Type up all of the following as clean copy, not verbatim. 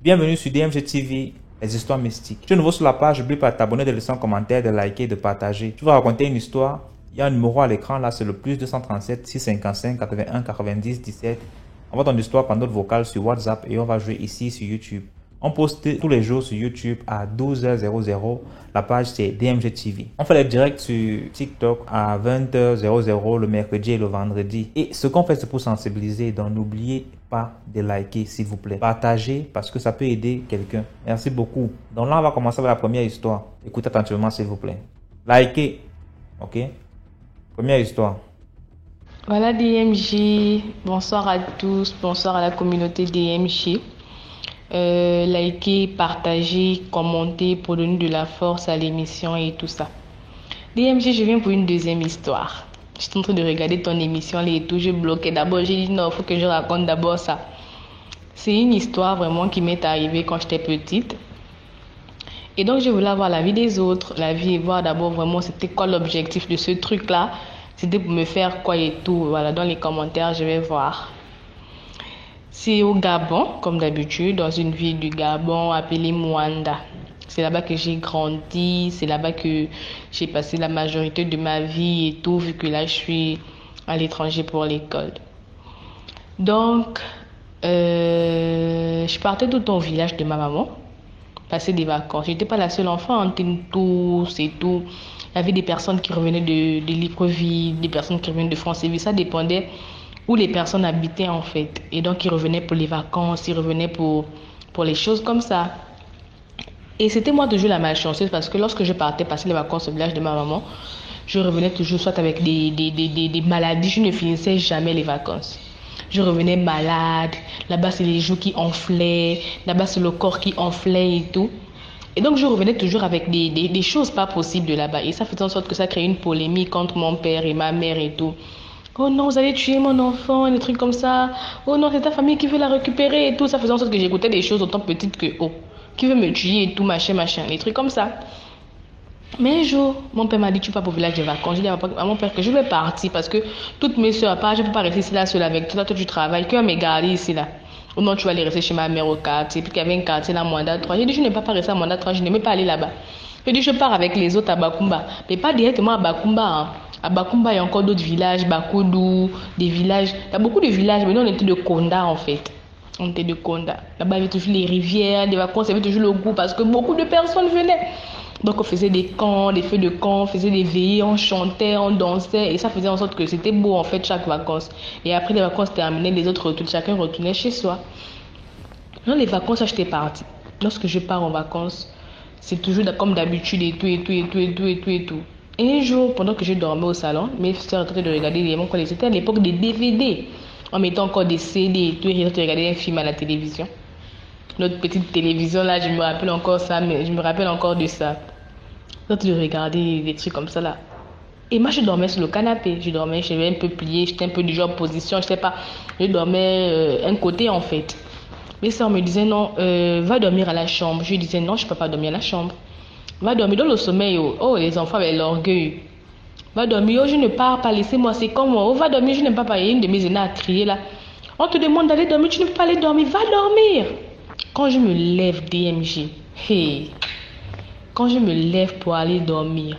Bienvenue sur DMG TV, les histoires mystiques. Si tu es nouveau sur la page, n'oublie pas de t'abonner, de laisser un commentaire, de liker, de partager. Tu vas raconter une histoire. Il y a un numéro à l'écran là, c'est le plus 237 655 81 90 17. Envoie ton histoire par note vocale sur WhatsApp et on va jouer ici sur YouTube. On poste tous les jours sur YouTube à 12h00. La page c'est DMG TV. On fait les directs sur TikTok à 20h00 le mercredi et le vendredi. Et ce qu'on fait c'est pour sensibiliser. Donc n'oubliez pas de liker s'il vous plaît. Partagez parce que ça peut aider quelqu'un. Merci beaucoup. Donc là on va commencer avec la première histoire. Écoutez attentivement s'il vous plaît. Likez. Ok. Première histoire. Voilà DMJ. Bonsoir à tous. Bonsoir à la communauté DMJ. Likez, partagez, commentez pour donner de la force à l'émission et tout ça. DMG, je viens pour une deuxième histoire. Je suis en train de regarder ton émission et tout, je bloquais d'abord. J'ai dit non, il faut que je raconte d'abord ça. C'est une histoire vraiment qui m'est arrivée quand j'étais petite. Et donc je voulais avoir la vie des autres, la vie et voir d'abord vraiment c'était quoi l'objectif de ce truc-là. C'était pour me faire quoi et tout. Voilà, dans les commentaires, je vais voir. C'est au Gabon, comme d'habitude, dans une ville du Gabon appelée Moanda. C'est là-bas que j'ai grandi, c'est là-bas que j'ai passé la majorité de ma vie et tout, vu que là, je suis à l'étranger pour l'école. Donc, je partais tout au village de ma maman, passer des vacances. Je n'étais pas la seule enfant, on était tous et tout. Il y avait des personnes qui revenaient de Libreville, des personnes qui revenaient de France et ça dépendait où les personnes habitaient en fait. Et donc, ils revenaient pour les vacances, ils revenaient pour les choses comme ça. Et c'était moi toujours la malchanceuse parce que lorsque je partais passer les vacances au village de ma maman, je revenais toujours soit avec des maladies, je ne finissais jamais les vacances. Je revenais malade, là-bas c'est les joues qui enflaient, là-bas c'est le corps qui enflait et tout. Et donc je revenais toujours avec des choses pas possibles de là-bas. Et ça faisait en sorte que ça créait une polémique entre mon père et ma mère et tout. Oh non, vous allez tuer mon enfant, des trucs comme ça. Oh non, c'est ta famille qui veut la récupérer et tout. Ça faisait en sorte que j'écoutais des choses autant petites que oh, qui veut me tuer et tout, machin, des trucs comme ça. Mais un jour, mon père m'a dit, tu pars au village de vacances. J'ai dit à mon père que je vais partir parce que toutes mes soeurs, je ne peux pas rester ici là seule avec toi. Toi, tu travailles, que me garder ici là. Ou non, tu vas aller rester chez ma mère au quartier. Puis qu'il y avait un quartier là, Moanda 3. J'ai dit, je ne vais pas rester à Moanda 3, je ne vais pas aller là-bas. J'ai dit, je pars avec les autres à Bakumba. Mais pas directement à Bakumba. Hein. À Bakumba, il y a encore d'autres villages, Bakoudou, des villages. Il y a beaucoup de villages, mais nous, on était de Konda en fait. On était de Konda. Là-bas, il y avait toujours les rivières, des vacances, il y avait toujours le goût parce que beaucoup de personnes venaient. Donc, on faisait des camps, des feux de camp, on faisait des veillées, on chantait, on dansait. Et ça faisait en sorte que c'était beau en fait chaque vacances. Et après les vacances terminées, les autres retournaient, chacun retournait chez soi. Dans les vacances, j'étais partie. Lorsque je pars en vacances, c'est toujours comme d'habitude et tout. Et un jour, pendant que je dormais au salon, mes soeurs étaient en train de regarder les quand c'était à l'époque des DVD. On mettait encore des CD et tout, et ils étaient en train de regarder un film à la télévision. Notre petite télévision là, je me rappelle encore ça, mais je me rappelle encore de ça. Ils étaient en train de regarder des trucs comme ça là. Et moi, je dormais sur le canapé. Je dormais, j'avais un peu plié, j'étais un peu du genre position, je sais pas. Je dormais un côté en fait. Mes soeurs me disaient non, va dormir à la chambre. Je disais non, je ne peux pas dormir à la chambre. Va dormir dans le sommeil. Oh, les enfants avaient l'orgueil. Va dormir, oh, je ne pars pas, laissez-moi, c'est comme moi. Oh, va dormir, je n'aime pas parler. Une de mes aînées a crié là. On te demande d'aller dormir, tu ne peux pas aller dormir, va dormir. Quand je me lève, DMJ, hey, quand je me lève pour aller dormir,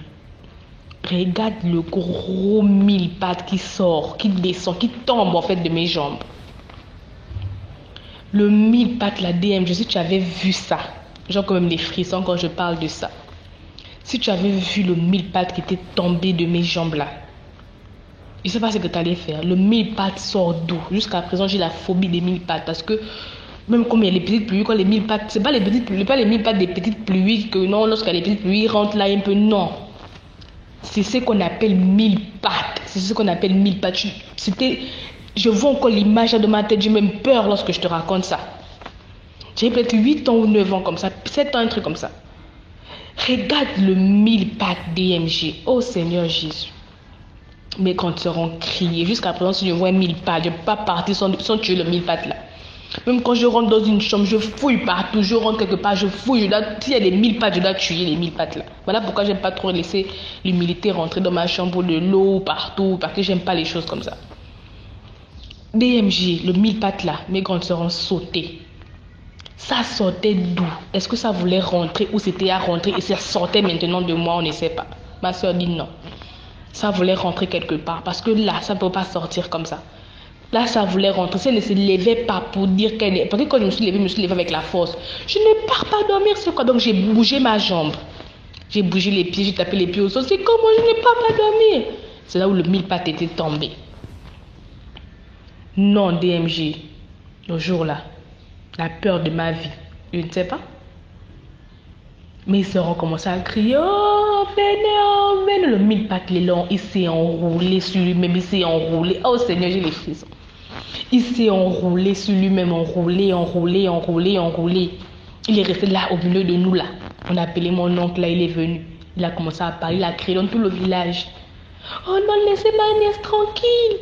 regarde le gros mille pattes qui sort, qui descend, qui tombe en fait de mes jambes. Le mille pattes, la DMJ, si tu avais vu ça, j'ai quand même des frissons quand je parle de ça. Si tu avais vu le mille pattes qui était tombé de mes jambes là, je ne sais pas ce que tu allais faire. Le mille pattes sort d'où? Jusqu'à présent, j'ai la phobie des mille pattes parce que même comme il y a les petites pluies, quand les mille pattes, c'est pas les petites pluies, pas les mille pattes des petites pluies que non, lorsque les petites pluies rentrent là un peu, non. C'est ce qu'on appelle mille pattes. C'est ce qu'on appelle mille pattes. Je vois encore l'image de ma tête, j'ai même peur lorsque je te raconte ça. J'ai peut-être 8 ans ou 9 ans comme ça, 7 ans, un truc comme ça. Regarde le mille pattes DMG. Oh Seigneur Jésus. Mes comptes seront criés. Jusqu'à présent, si je vois un mille pattes, je ne peux pas partir sans tuer le mille pattes là. Même quand je rentre dans une chambre, je fouille partout. Je rentre quelque part, je fouille. S'il y a des mille pattes, je dois tuer les mille pattes là. Voilà pourquoi j'aime pas trop laisser l'humilité rentrer dans ma chambre, de l'eau partout, parce que j'aime pas les choses comme ça. DMG, le mille pattes là, mes grandes sœurs ont sauté. Ça sortait d'où? Est-ce que ça voulait rentrer ou c'était à rentrer et ça sortait maintenant de moi? On ne sait pas. Ma soeur dit non. Ça voulait rentrer quelque part parce que là, ça ne peut pas sortir comme ça. Là, ça voulait rentrer. Ça ne se levait pas pour dire qu'elle est... Parce que quand je me suis levée avec la force. Je ne pars pas dormir, c'est quoi? Donc j'ai bougé ma jambe. J'ai bougé les pieds, j'ai tapé les pieds au sol. C'est comment je ne pars pas dormir? C'est là où le mille pattes était tombé. Non, DMG. Le jour-là, la peur de ma vie. Je ne sais pas. Mes soeurs ont commencé à crier, oh, venez, le mille pattes, les longs, il s'est enroulé sur lui-même, il s'est enroulé. Oh Seigneur, j'ai les frissons. Il s'est enroulé sur lui-même, enroulé. Il est resté là, au milieu de nous, là. On a appelé mon oncle, là, il est venu. Il a commencé à parler, il a crié dans tout le village. Oh non, laissez ma nièce tranquille.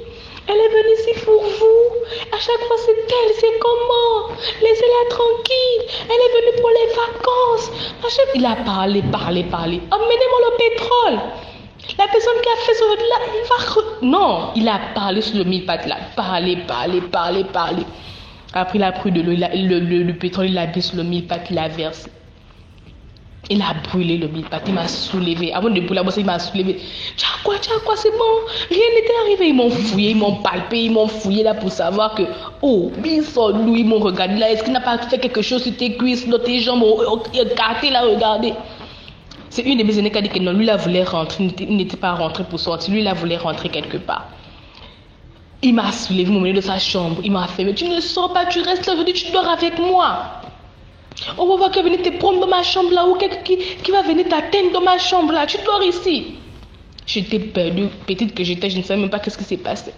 Elle est venue ici pour vous. À chaque fois, c'est elle, c'est comment? Laissez-la tranquille. Elle est venue pour les vacances. Il a parlé. Emmenez-moi le pétrole. La personne qui a fait ce là, il va... Non, il a parlé sur le mille pattes là. Parler. Après, il a pris de l'eau, le pétrole, il l'a mis sur le mille pattes, il l'a versé. Il a brûlé le mille pattes, il m'a soulevé. Avant de brûler la bosse, il m'a soulevé. Tiens quoi, c'est bon. Rien n'était arrivé. Ils m'ont fouillé, ils m'ont palpé, ils m'ont fouillé là pour savoir que, oh, ils sont nous, ils m'ont regardé là. Est-ce qu'il n'a pas fait quelque chose sur tes cuisses, sur tes jambes, écarté là, regardez. C'est une de mes aînées qui a dit que non, lui, il voulait rentrer, il n'était pas rentré pour sortir, lui, il voulait rentrer quelque part. Il m'a soulevé, il m'a mené de sa chambre, il m'a fait, mais tu ne sors pas, tu restes là, aujourd'hui, tu dors avec moi. On va voir qui va venir te prendre dans ma chambre là, ou quelqu'un qui va venir t'atteindre dans ma chambre là, tu dors ici. J'étais perdue, petite que j'étais, je ne savais même pas qu'est-ce qui s'est passé.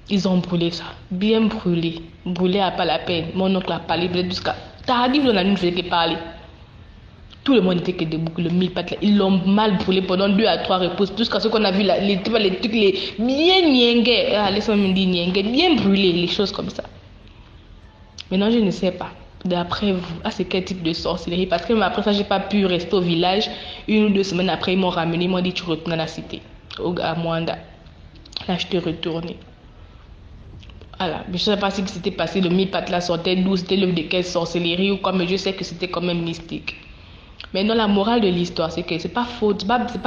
Ils ont brûlé ça, bien brûlé. Brûlé à pas la peine. Mon oncle a parlé, jusqu'à tardive dans la nuit, je ne faisais que parler. Tout le monde était que debout, le mille pattes là. Ils l'ont mal brûlé pendant 2 à 3 repousses, jusqu'à ce qu'on a vu là, les trucs, bien niengués. Laisse-moi me dire niengués, bien brûlés, les choses comme ça. Maintenant, je ne sais pas. D'après vous, c'est quel type de sorcellerie? Parce que après ça, j'ai pas pu rester au village. 1 ou 2 semaines après, ils m'ont ramené, ils m'ont dit tu retournes à la cité, à Mwanda. Là, je t'ai retourné. Voilà, mais je ne sais pas si c'était passé, le mille pattes là sortait d'où, c'était l'œuvre de quelle sorcellerie ou quoi, mais je sais que c'était quand même mystique. Maintenant, la morale de l'histoire, c'est que c'est pas faute, c'est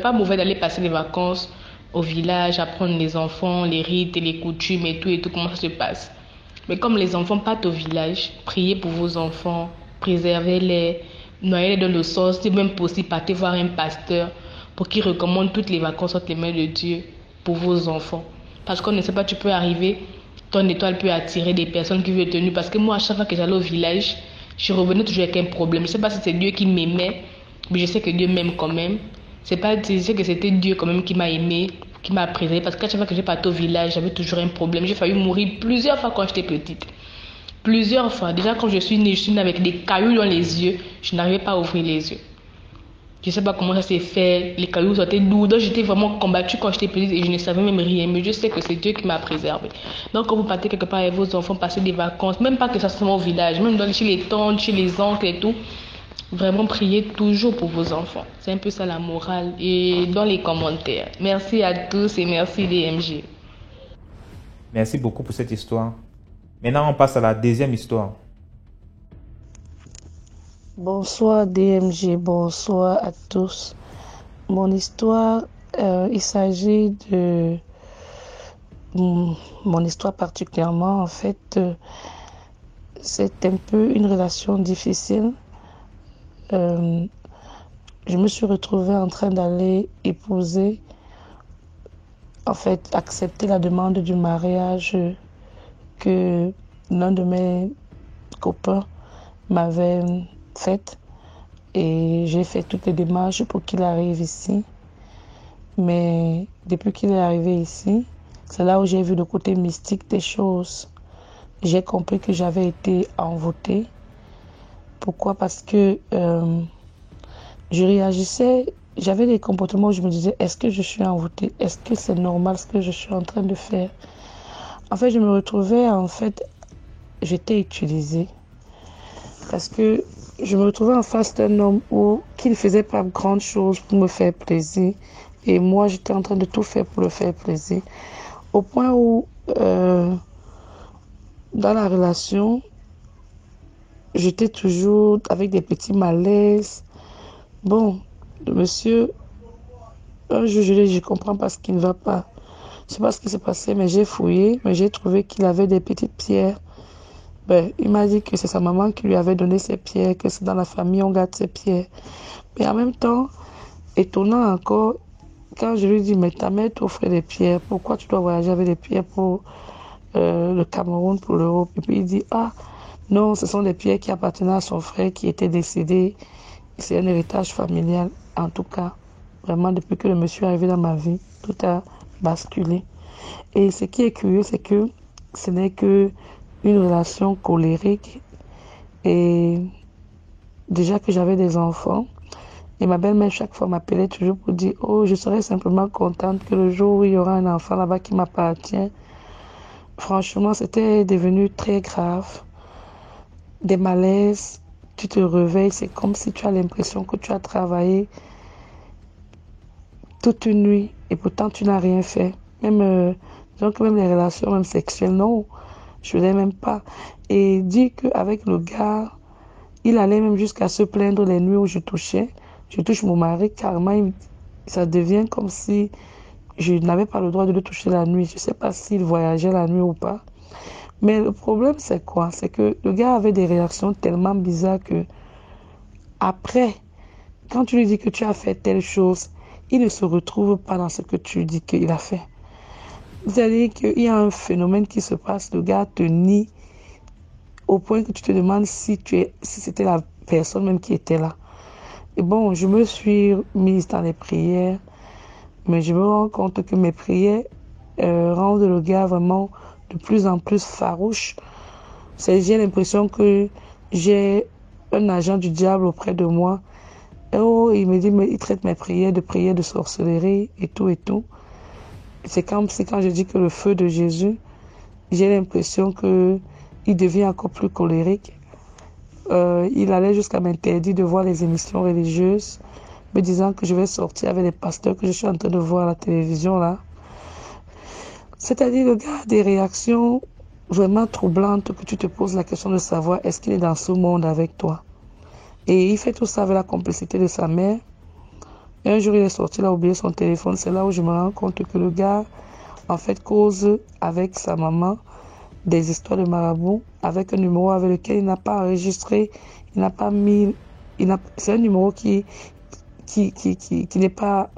pas mauvais d'aller passer les vacances au village, apprendre les enfants, les rites et les coutumes et tout, comment ça se passe. Mais comme les enfants partent au village, priez pour vos enfants, préservez-les, noyez-les dans le sang, si même possible, partez voir un pasteur pour qu'il recommande toutes les vacances entre les mains de Dieu pour vos enfants. Parce qu'on ne sait pas, tu peux arriver, ton étoile peut attirer des personnes qui veulent tenir. Parce que moi, à chaque fois que j'allais au village, je revenais toujours avec un problème. Je ne sais pas si c'est Dieu qui m'aimait, mais je sais que Dieu m'aime quand même. Je sais que c'était Dieu quand même qui m'a aimé, qui m'a préservé. Parce qu'à chaque fois que j'ai parti au village, j'avais toujours un problème. J'ai failli mourir plusieurs fois quand j'étais petite. Plusieurs fois. Déjà, quand je suis née avec des cailloux dans les yeux. Je n'arrivais pas à ouvrir les yeux. Je ne sais pas comment ça s'est fait. Les cailloux sortaient d'où. Donc, j'étais vraiment combattue quand j'étais petite et je ne savais même rien. Mais je sais que c'est Dieu qui m'a préservé. Donc, quand vous partez quelque part avec vos enfants, passez des vacances, même pas que ça soit au village, même chez les tantes, chez les oncles et tout, vraiment priez toujours pour vos enfants. C'est un peu ça la morale. Et dans les commentaires. Merci à tous et merci DMG. Merci beaucoup pour cette histoire. Maintenant, on passe à la deuxième histoire. Bonsoir DMG, bonsoir à tous. Mon histoire, il s'agit de mon histoire particulièrement. En fait, c'est un peu une relation difficile. Je me suis retrouvée en train d'aller épouser, en fait, accepter la demande du mariage que l'un de mes copains m'avait faite. Et j'ai fait toutes les démarches pour qu'il arrive ici. Mais depuis qu'il est arrivé ici, c'est là où j'ai vu le côté mystique des choses. J'ai compris que j'avais été envoûtée. Pourquoi? Parce que je réagissais, j'avais des comportements où je me disais, est-ce que je suis envoûtée? Est-ce que c'est normal ce que je suis en train de faire? En fait, je me retrouvais, j'étais utilisée. Parce que je me retrouvais en face d'un homme qui ne faisait pas grande chose pour me faire plaisir. Et moi, j'étais en train de tout faire pour le faire plaisir. Au point où dans la relation, j'étais toujours avec des petits malaises. Bon, le monsieur, un jour, je lui ai dit, je comprends pas ce qui ne va pas. Je sais pas ce qui s'est passé, mais j'ai fouillé, mais j'ai trouvé qu'il avait des petites pierres. Ben, il m'a dit que c'est sa maman qui lui avait donné ces pierres, que c'est dans la famille, on garde ces pierres. Mais en même temps, étonnant encore, quand je lui dis, mais ta mère t'offre des pierres, pourquoi tu dois voyager avec des pierres pour le Cameroun, pour l'Europe? Et puis il dit, ah, non, ce sont des pierres qui appartenaient à son frère qui était décédé. C'est un héritage familial. En tout cas, vraiment, depuis que le monsieur est arrivé dans ma vie, tout a basculé. Et ce qui est curieux, c'est que ce n'est que une relation colérique. Et déjà que j'avais des enfants, et ma belle-mère, chaque fois, m'appelait toujours pour dire, oh, je serais simplement contente que le jour où il y aura un enfant là-bas qui m'appartient. Franchement, c'était devenu très grave. Des malaises, tu te réveilles, c'est comme si tu as l'impression que tu as travaillé toute une nuit et pourtant tu n'as rien fait. Même, donc même les relations, même sexuelles, non, je ne l'ai même pas. Et dit qu'avec le gars, il allait même jusqu'à se plaindre les nuits où je touche mon mari, carrément, ça devient comme si je n'avais pas le droit de le toucher la nuit. Je ne sais pas s'il voyageait la nuit ou pas. Mais le problème, c'est quoi? C'est que le gars avait des réactions tellement bizarres que après, quand tu lui dis que tu as fait telle chose, il ne se retrouve pas dans ce que tu dis qu'il a fait. C'est-à-dire qu'il y a un phénomène qui se passe, le gars te nie au point que tu te demandes si c'était la personne même qui était là. Et bon, je me suis mise dans les prières, mais je me rends compte que mes prières rendent le gars vraiment de plus en plus farouche. J'ai l'impression que j'ai un agent du diable auprès de moi. Et oh, il me dit, mais il traite mes prières de sorcellerie et tout et tout. C'est comme si quand je dis que le feu de Jésus, j'ai l'impression que il devient encore plus colérique. Il allait jusqu'à m'interdire de voir les émissions religieuses, me disant que je vais sortir avec les pasteurs que je suis en train de voir à la télévision là. C'est-à-dire, le gars a des réactions vraiment troublantes que tu te poses la question de savoir est-ce qu'il est dans ce monde avec toi. Et il fait tout ça avec la complicité de sa mère. Et un jour, il est sorti, il a oublié son téléphone. C'est là où je me rends compte que le gars, en fait, cause avec sa maman des histoires de marabout avec un numéro avec lequel il n'a pas enregistré, il n'a pas mis, c'est un numéro qui n'est pas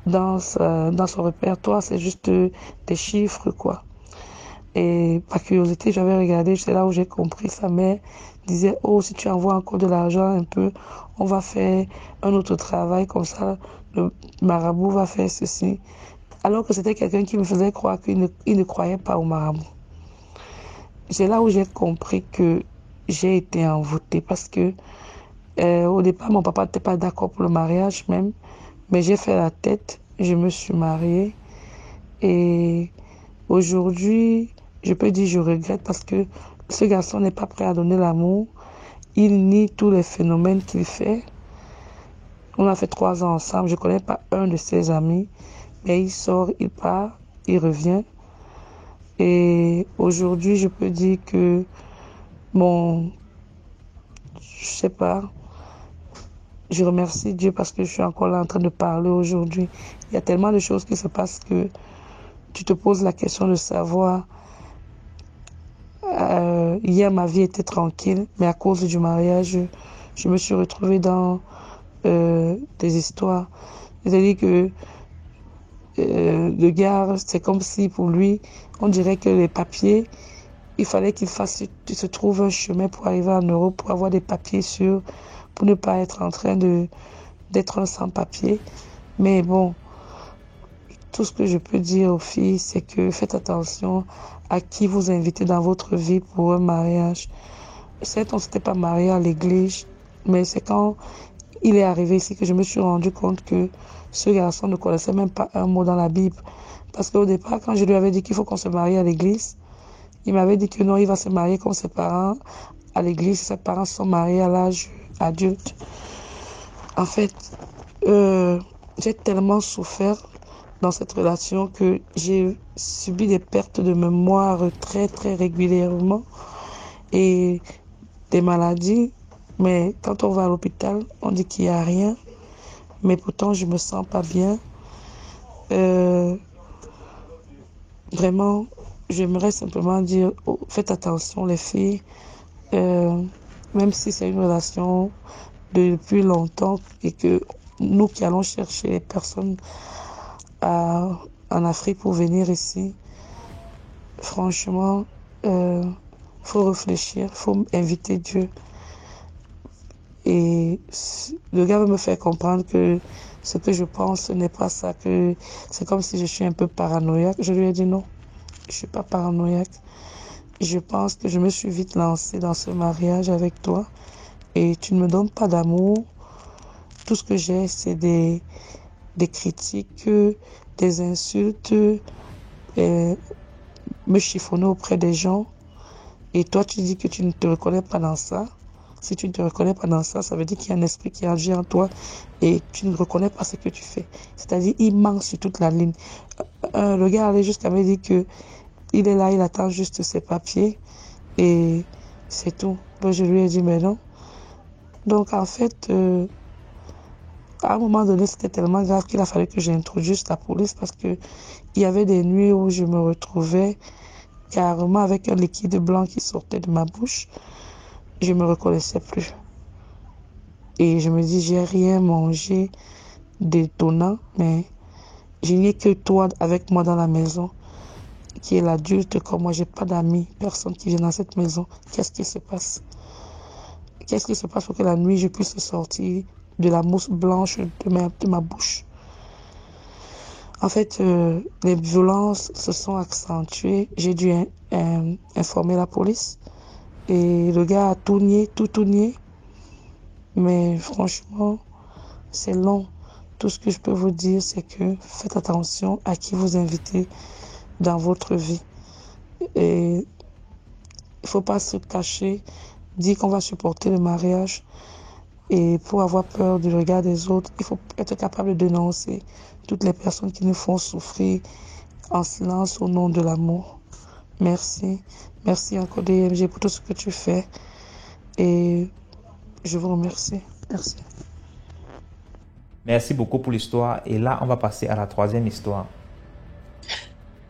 dans son répertoire, c'est juste des chiffres, quoi. Et par curiosité, j'avais regardé, c'est là où j'ai compris. Sa mère disait, oh, si tu envoies encore de l'argent un peu, on va faire un autre travail, comme ça, le marabout va faire ceci. Alors que c'était quelqu'un qui me faisait croire qu'il ne croyait pas au marabout. C'est là où j'ai compris que j'ai été envoûtée parce que au départ, mon papa n'était pas d'accord pour le mariage même, mais j'ai fait la tête, je me suis mariée et aujourd'hui, je peux dire je regrette parce que ce garçon n'est pas prêt à donner l'amour. Il nie tous les phénomènes qu'il fait. On a fait 3 ans ensemble. Je ne connais pas un de ses amis, mais il sort, il part, il revient. Et aujourd'hui, je peux dire que je sais pas, je remercie Dieu parce que je suis encore là en train de parler aujourd'hui. Il y a tellement de choses qui se passent que tu te poses la question de savoir. Hier, ma vie était tranquille, mais à cause du mariage, je me suis retrouvée dans des histoires. C'est-à-dire que le gars, c'est comme si pour lui, on dirait que les papiers, il fallait qu'il se trouve un chemin pour arriver en Europe, pour avoir des papiers sûrs, pour ne pas être en train d'être un sans-papier. Mais bon, tout ce que je peux dire aux filles, c'est que faites attention à qui vous invitez dans votre vie pour un mariage. Certes, on ne s'était pas marié à l'église, mais c'est quand il est arrivé ici que je me suis rendu compte que ce garçon ne connaissait même pas un mot dans la Bible. Parce qu'au départ, quand je lui avais dit qu'il faut qu'on se marie à l'église, il m'avait dit que non, il va se marier comme ses parents à l'église. Ses parents sont mariés à l'âge adulte. En fait, j'ai tellement souffert dans cette relation que j'ai subi des pertes de mémoire très, très régulièrement et des maladies. Mais quand on va à l'hôpital, on dit qu'il n'y a rien. Mais pourtant, je me sens pas bien. Vraiment, j'aimerais simplement dire, faites attention les filles, même si c'est une relation depuis longtemps et que nous qui allons chercher les personnes en Afrique pour venir ici, franchement, faut réfléchir, faut inviter Dieu. Et le gars veut me faire comprendre que ce que je pense, ce n'est pas ça, que c'est comme si je suis un peu paranoïaque. Je lui ai dit non, je suis pas paranoïaque. Je pense que je me suis vite lancée dans ce mariage avec toi et tu ne me donnes pas d'amour. Tout ce que j'ai, c'est des critiques, des insultes, me chiffonner auprès des gens. Et toi, tu dis que tu ne te reconnais pas dans ça. Si tu ne te reconnais pas dans ça, ça veut dire qu'il y a un esprit qui agit en toi et tu ne reconnais pas ce que tu fais. C'est-à-dire, il manque sur toute la ligne. Le gars allait jusqu'à me dire que il est là, il attend juste ses papiers et c'est tout. Bon, je lui ai dit, mais non. Donc, en fait, à un moment donné, c'était tellement grave qu'il a fallu que j'introduise la police parce que il y avait des nuits où je me retrouvais carrément avec un liquide blanc qui sortait de ma bouche. Je me reconnaissais plus. Et je me dis, j'ai rien mangé d'étonnant, mais je n'ai que toi avec moi dans la maison, qui est l'adulte comme moi. J'ai pas d'amis, personne qui vient dans cette maison. Qu'est-ce qui se passe? Qu'est-ce qui se passe pour que la nuit, je puisse sortir de la mousse blanche de ma bouche? En fait, les violences se sont accentuées. J'ai dû informer la police. Et le gars a tout nié, tout nié. Mais franchement, c'est long. Tout ce que je peux vous dire, c'est que faites attention à qui vous invitez dans votre vie. Et il ne faut pas se cacher, dire qu'on va supporter le mariage. Et pour avoir peur du regard des autres, il faut être capable de dénoncer toutes les personnes qui nous font souffrir en silence au nom de l'amour. Merci. Merci encore DMG pour tout ce que tu fais. Et je vous remercie. Merci. Merci beaucoup pour l'histoire. Et là, on va passer à la troisième histoire.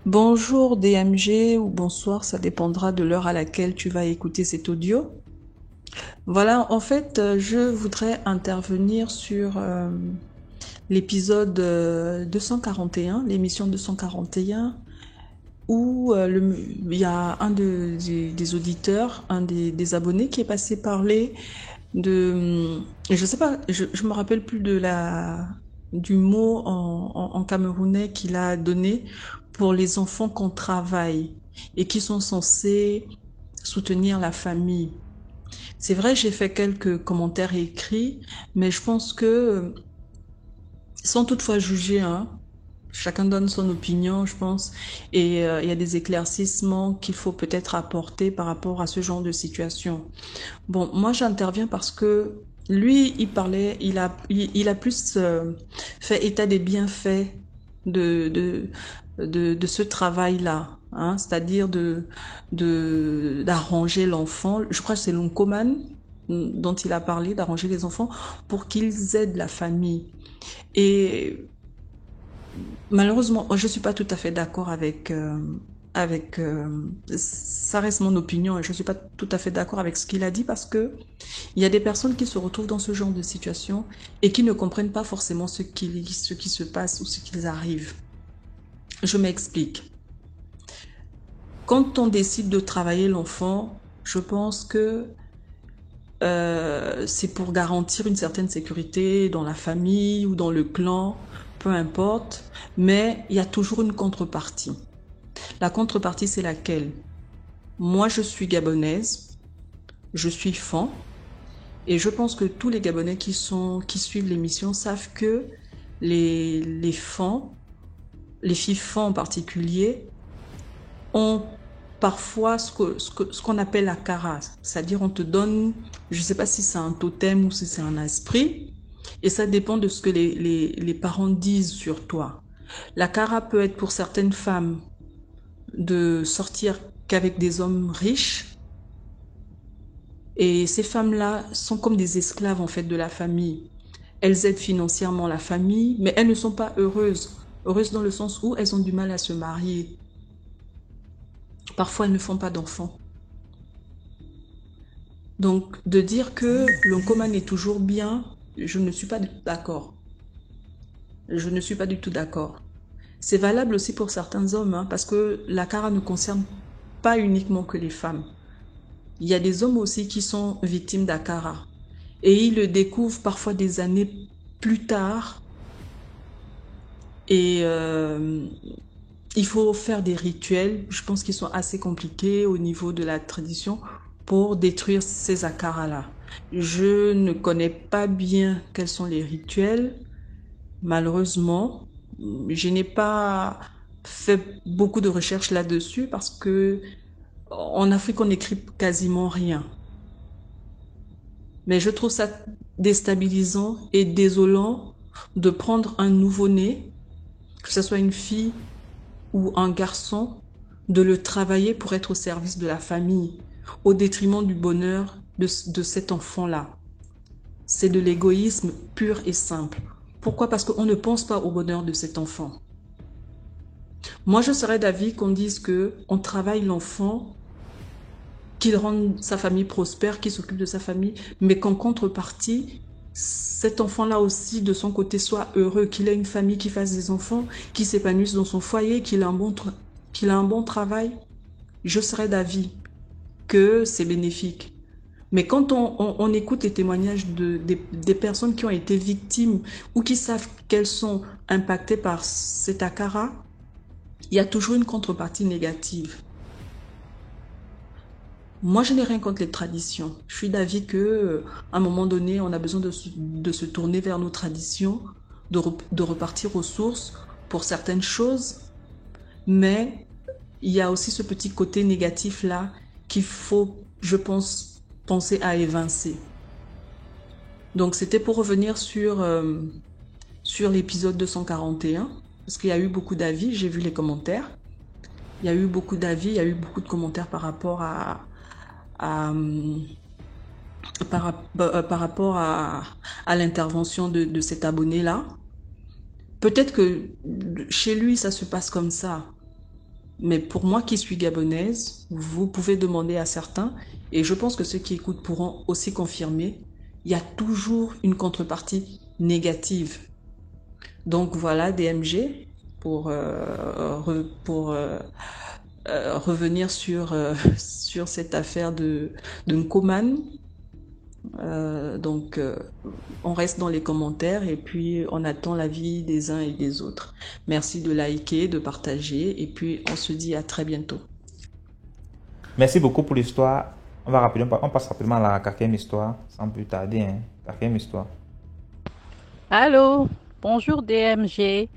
Bonjour DMG ou bonsoir, ça dépendra de l'heure à laquelle tu vas écouter cet audio. Voilà, en fait, je voudrais intervenir sur l'épisode 241, l'émission 241, où il y a un des auditeurs, un des abonnés qui est passé parler je sais pas, je me rappelle plus du mot en camerounais qu'il a donné pour les enfants qu'on travaille et qui sont censés soutenir la famille. C'est vrai, j'ai fait quelques commentaires écrits, mais je pense que, sans toutefois juger, hein, chacun donne son opinion, je pense, et il y a des éclaircissements qu'il faut peut-être apporter par rapport à ce genre de situation. Bon, moi j'interviens parce que lui, il parlait, il a plus fait état des bienfaits de ce travail-là, hein, c'est-à-dire d'arranger l'enfant. Je crois que c'est l'oncoman dont il a parlé, d'arranger les enfants pour qu'ils aident la famille. Et malheureusement, je suis pas tout à fait d'accord avec ça reste mon opinion et je suis pas tout à fait d'accord avec ce qu'il a dit parce que il y a des personnes qui se retrouvent dans ce genre de situation et qui ne comprennent pas forcément ce qui se passe ou ce qu'ils arrive. Je m'explique. Quand on décide de travailler l'enfant, je pense que c'est pour garantir une certaine sécurité dans la famille ou dans le clan, peu importe, mais il y a toujours une contrepartie. La contrepartie, c'est laquelle? Moi, je suis gabonaise, je suis fan, et je pense que tous les Gabonais qui suivent l'émission savent que les fans, les filles fans en particulier, ont parfois ce qu'on appelle la cara, c'est-à-dire on te donne, je ne sais pas si c'est un totem ou si c'est un esprit, et ça dépend de ce que les parents disent sur toi. La cara peut être pour certaines femmes de sortir qu'avec des hommes riches. Et ces femmes-là sont comme des esclaves en fait de la famille. Elles aident financièrement la famille, mais elles ne sont pas heureuses. Heureuses dans le sens où elles ont du mal à se marier. Parfois, elles ne font pas d'enfants. Donc, de dire que l'oncoman est toujours bien, je ne suis pas du tout d'accord. Je ne suis pas du tout d'accord. C'est valable aussi pour certains hommes, hein, parce que la cara ne concerne pas uniquement que les femmes. Il y a des hommes aussi qui sont victimes d'Akara. Et ils le découvrent parfois des années plus tard. Et il faut faire des rituels, je pense qu'ils sont assez compliqués au niveau de la tradition, pour détruire ces Akara-là. Je ne connais pas bien quels sont les rituels, malheureusement. Je n'ai pas fait beaucoup de recherches là-dessus parce que en Afrique, on n'écrit quasiment rien. Mais je trouve ça déstabilisant et désolant de prendre un nouveau-né, que ce soit une fille ou un garçon, de le travailler pour être au service de la famille, au détriment du bonheur de cet enfant-là. C'est de l'égoïsme pur et simple. Pourquoi? Parce qu'on ne pense pas au bonheur de cet enfant. Moi, je serais d'avis qu'on dise qu'on travaille l'enfant, qu'il rende sa famille prospère, qu'il s'occupe de sa famille, mais qu'en contrepartie, cet enfant-là aussi, de son côté, soit heureux, qu'il ait une famille, qui fasse des enfants, qui s'épanouisse dans son foyer, qu'il ait un bon travail. Je serais d'avis que c'est bénéfique. Mais quand on écoute les témoignages des personnes qui ont été victimes ou qui savent qu'elles sont impactées par cet akara, il y a toujours une contrepartie négative. Moi, je n'ai rien contre les traditions. Je suis d'avis que, à un moment donné, on a besoin de se tourner vers nos traditions, de repartir aux sources pour certaines choses. Mais il y a aussi ce petit côté négatif-là qu'il faut, je pense, penser à évincer. Donc, c'était pour revenir sur l'épisode 241, parce qu'il y a eu beaucoup d'avis, j'ai vu les commentaires. Il y a eu beaucoup d'avis, il y a eu beaucoup de commentaires par rapport par rapport à l'intervention de cet abonné-là. Peut-être que chez lui, ça se passe comme ça. Mais pour moi qui suis gabonaise, vous pouvez demander à certains, et je pense que ceux qui écoutent pourront aussi confirmer, il y a toujours une contrepartie négative. Donc voilà, DMG, pour revenir sur cette affaire de Nkoman. Donc, on reste dans les commentaires et puis on attend l'avis des uns et des autres. Merci de liker, de partager et puis on se dit à très bientôt. Merci beaucoup pour l'histoire. On passe rapidement à la quatrième histoire, sans plus tarder. Quatrième histoire. Allô, bonjour DMG.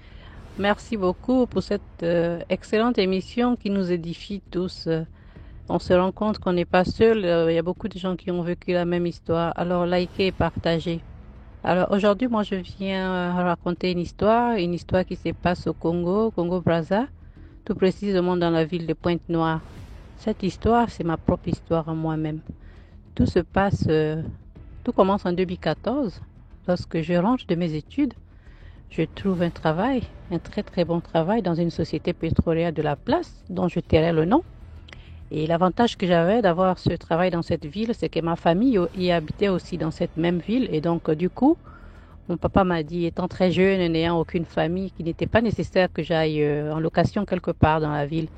Merci beaucoup pour cette excellente émission qui nous édifie tous. On se rend compte qu'on n'est pas seul. Il y a beaucoup de gens qui ont vécu la même histoire. Alors, likez et partagez. Alors, aujourd'hui, moi, je viens raconter une histoire qui se passe au Congo-Brazza, tout précisément dans la ville de Pointe-Noire. Cette histoire, c'est ma propre histoire à moi-même. Tout commence en 2014, lorsque je rentre de mes études. Je trouve un travail, un très très bon travail dans une société pétrolière de la place, dont je tairai le nom. Et l'avantage que j'avais d'avoir ce travail dans cette ville, c'est que ma famille y habitait aussi dans cette même ville. Et donc, du coup, mon papa m'a dit, étant très jeune, n'ayant aucune famille, qu'il n'était pas nécessaire que j'aille en location quelque part dans la ville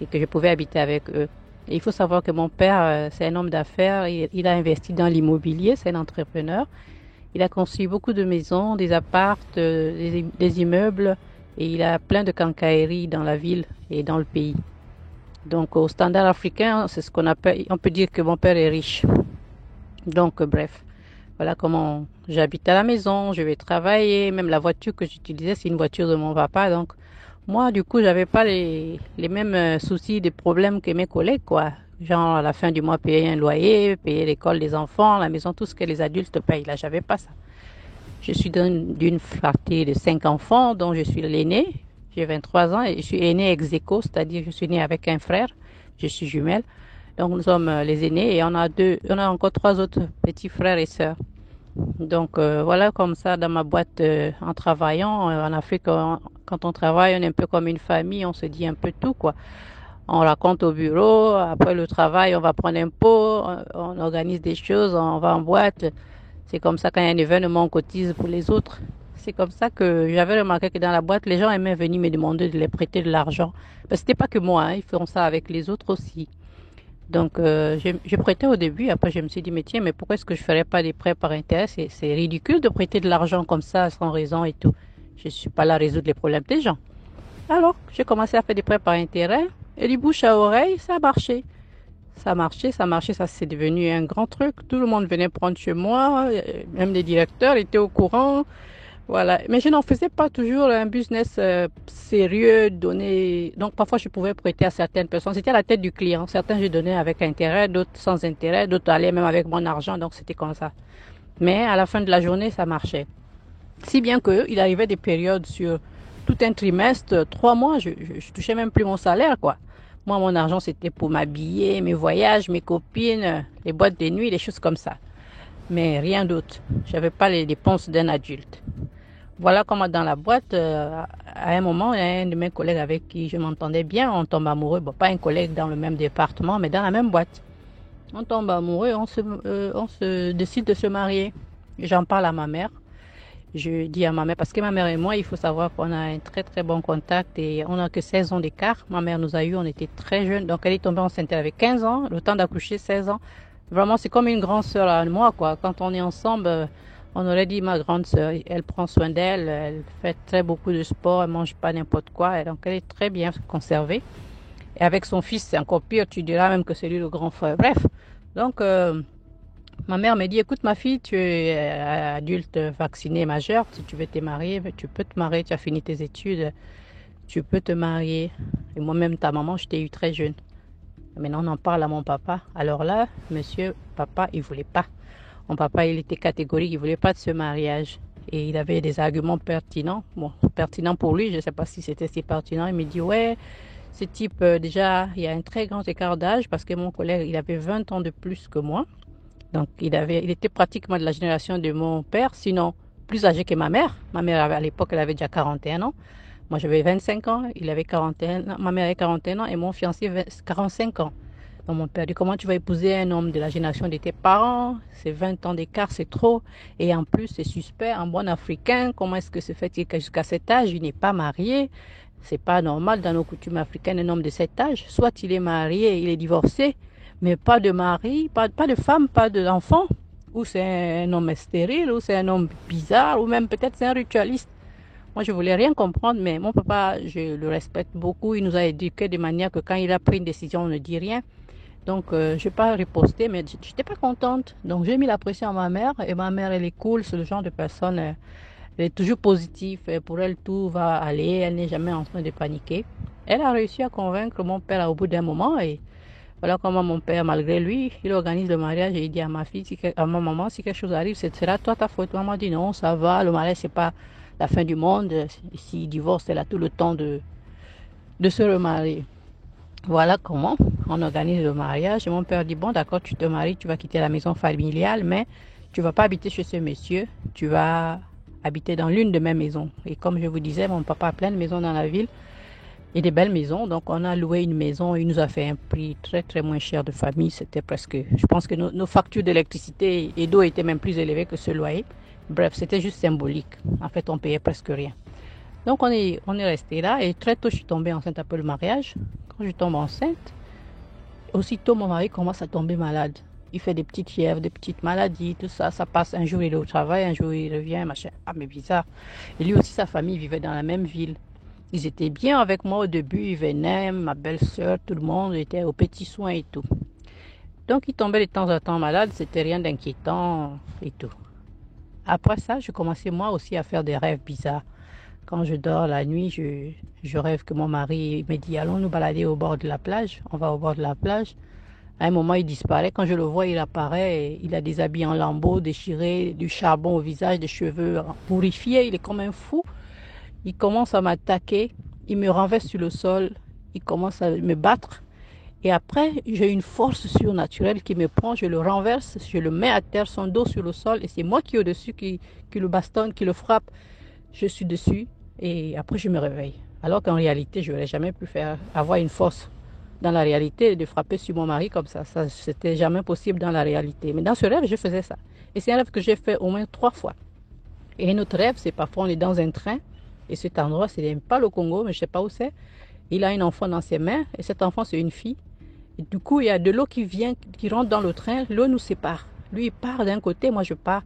et que je pouvais habiter avec eux. Et il faut savoir que mon père, c'est un homme d'affaires, il a investi dans l'immobilier, c'est un entrepreneur. Il a construit beaucoup de maisons, des apparts, des immeubles, et il a plein de quincailleries dans la ville et dans le pays. Donc, au standard africain, c'est ce qu'on appelle, on peut dire que mon père est riche. Donc, bref, voilà comment j'habite à la maison, je vais travailler, même la voiture que j'utilisais, c'est une voiture de mon papa. Donc, moi, du coup, j'avais pas les mêmes soucis, des problèmes que mes collègues, quoi. Genre, à la fin du mois, payer un loyer, payer l'école des enfants, la maison, tout ce que les adultes payent. Là, j'avais pas ça. Je suis d'une fratrie de 5 enfants, dont je suis l'aîné. J'ai 23 ans et je suis aînée ex aequo, c'est-à-dire je suis née avec un frère. Je suis jumelle. Donc nous sommes les aînés et on a encore 3 autres petits frères et sœurs. Donc voilà, comme ça, dans ma boîte, en travaillant, en Afrique, quand on travaille, on est un peu comme une famille, on se dit un peu tout, quoi. On raconte au bureau, après le travail, on va prendre un pot, on organise des choses, on va en boîte. C'est comme ça, quand il y a un événement, on cotise pour les autres. C'est comme ça que j'avais remarqué que dans la boîte, les gens aimaient venir me demander de les prêter de l'argent. Parce que c'était pas que moi, hein, ils font ça avec les autres aussi. Donc, j'ai prêté au début, après je me suis dit, mais tiens, mais pourquoi est-ce que je ferais pas des prêts par intérêt? C'est ridicule de prêter de l'argent comme ça, sans raison et tout. Je suis pas là à résoudre les problèmes des gens. Alors, j'ai commencé à faire des prêts par intérêt, et du bouche à oreille, ça a marché. Ça c'est devenu un grand truc. Tout le monde venait prendre chez moi, même les directeurs étaient au courant. Voilà. Mais je n'en faisais pas toujours un business sérieux, donné. Donc parfois je pouvais prêter à certaines personnes. C'était à la tête du client. Certains je donnais avec intérêt, d'autres sans intérêt, d'autres allaient même avec mon argent. Donc c'était comme ça. Mais à la fin de la journée, ça marchait. Si bien qu'il arrivait des périodes sur tout un trimestre, 3 mois, je touchais même plus mon salaire, quoi. Moi, mon argent, c'était pour m'habiller, mes voyages, mes copines, les boîtes de nuit, les choses comme ça. Mais rien d'autre. J'avais pas les dépenses d'un adulte. Voilà comment dans la boîte, à un moment, il y a un de mes collègues avec qui je m'entendais bien, on tombe amoureux. Bon, pas un collègue dans le même département, mais dans la même boîte. On tombe amoureux, on se décide de se marier. J'en parle à ma mère. Je dis à ma mère, parce que ma mère et moi, il faut savoir qu'on a un très très bon contact et on n'a que 16 ans d'écart. Ma mère nous a eu, on était très jeunes. Donc elle est tombée enceinte avec 15 ans, le temps d'accoucher 16 ans. Vraiment, c'est comme une grande sœur à moi, quoi. Quand on est ensemble, on aurait dit ma grande sœur. Elle prend soin d'elle, elle fait très beaucoup de sport, elle mange pas n'importe quoi. Et donc elle est très bien conservée. Et avec son fils, c'est encore pire, tu diras même que c'est lui le grand frère. Bref, donc ma mère me dit, écoute ma fille, tu es adulte vaccinée majeure, si tu veux te marier, tu peux te marier, tu as fini tes études, tu peux te marier. Et moi-même, ta maman, je t'ai eu très jeune. Maintenant, on en parle à mon papa. Alors là, monsieur, papa, il voulait pas. Mon papa, il était catégorique, il voulait pas de ce mariage. Et il avait des arguments pertinents. Bon, pertinents pour lui, je ne sais pas si c'était si pertinent. Il me dit, ouais, ce type, déjà, il y a un très grand écart d'âge parce que mon collègue, il avait 20 ans de plus que moi. Donc, il était pratiquement de la génération de mon père, sinon plus âgé que ma mère. Ma mère, à l'époque, elle avait déjà 41 ans. Moi, j'avais 25 ans, il avait 41 ans. Ma mère avait 41 ans et mon fiancé 45 ans. Donc, mon père dit, comment tu vas épouser un homme de la génération de tes parents? C'est 20 ans d'écart, c'est trop. Et en plus, c'est suspect, un bon africain. Comment est-ce que se fait-il que jusqu'à cet âge, il n'est pas marié? C'est pas normal dans nos coutumes africaines, un homme de cet âge. Soit il est marié, il est divorcé, mais pas de mari, pas de femme, pas d'enfant, ou c'est un homme stérile, ou c'est un homme bizarre, ou même peut-être c'est un ritualiste. Moi, je voulais rien comprendre, mais mon papa, je le respecte beaucoup. Il nous a éduqués de manière que quand il a pris une décision, on ne dit rien. Donc, je n'ai pas riposté, mais je n'étais pas contente. Donc, j'ai mis la pression à ma mère, et ma mère, elle est cool, c'est le genre de personne, elle est toujours positive. Pour elle, tout va aller, elle n'est jamais en train de paniquer. Elle a réussi à convaincre mon père au bout d'un moment, et voilà comment mon père, malgré lui, il organise le mariage et il dit à ma fille, à ma maman, si quelque chose arrive, ce sera toi ta faute. Maman dit non, ça va, le mariage, c'est pas la fin du monde. S'il divorce, elle a tout le temps de se remarier. Voilà comment on organise le mariage. Et mon père dit, bon, d'accord, tu te maries, tu vas quitter la maison familiale, mais tu vas pas habiter chez ce monsieur, tu vas habiter dans l'une de mes maisons. Et comme je vous disais, mon papa a plein de maisons dans la ville. Et des belles maisons. Donc, on a loué une maison. Il nous a fait un prix très, très moins cher de famille. C'était presque... Je pense que nos factures d'électricité et d'eau étaient même plus élevées que ce loyer. Bref, c'était juste symbolique. En fait, on payait presque rien. Donc, on est resté là. Et très tôt, je suis tombée enceinte après le mariage. Quand je tombe enceinte, aussitôt, mon mari commence à tomber malade. Il fait des petites fièvres, des petites maladies, tout ça. Ça passe. Un jour, il est au travail. Un jour, il revient, machin. Ah, mais bizarre. Et lui aussi, sa famille vivait dans la même ville. Ils étaient bien avec moi au début, ils venaient, ma belle-sœur, tout le monde était aux petits soins et tout. Donc, ils tombaient de temps en temps malades, c'était rien d'inquiétant et tout. Après ça, je commençais moi aussi à faire des rêves bizarres. Quand je dors la nuit, je rêve que mon mari me dit, allons nous balader au bord de la plage. On va au bord de la plage. À un moment, il disparaît. Quand je le vois, il apparaît. Et il a des habits en lambeaux, déchirés, du charbon au visage, des cheveux purifiés. Il est comme un fou. Il commence à m'attaquer Il me renverse sur le sol, il commence à me battre. Et après, j'ai une force surnaturelle qui me prend, je le renverse, je le mets à terre, son dos sur le sol, et c'est moi qui est au-dessus, qui le bastonne, qui le frappe. Je suis dessus, et après je me réveille. Alors qu'en réalité, je n'aurais jamais pu avoir une force dans la réalité de frapper sur mon mari comme ça. Ça, c'était jamais possible dans la réalité. Mais dans ce rêve, je faisais ça. Et c'est un rêve que j'ai fait au moins 3 fois. Et un autre rêve, c'est parfois on est dans un train, et cet endroit, ce n'est pas le Congo, mais je ne sais pas où c'est. Il a un enfant dans ses mains, et cet enfant, c'est une fille. Et du coup, il y a de l'eau qui vient, qui rentre dans le train. L'eau nous sépare. Lui, il part d'un côté, moi, je pars.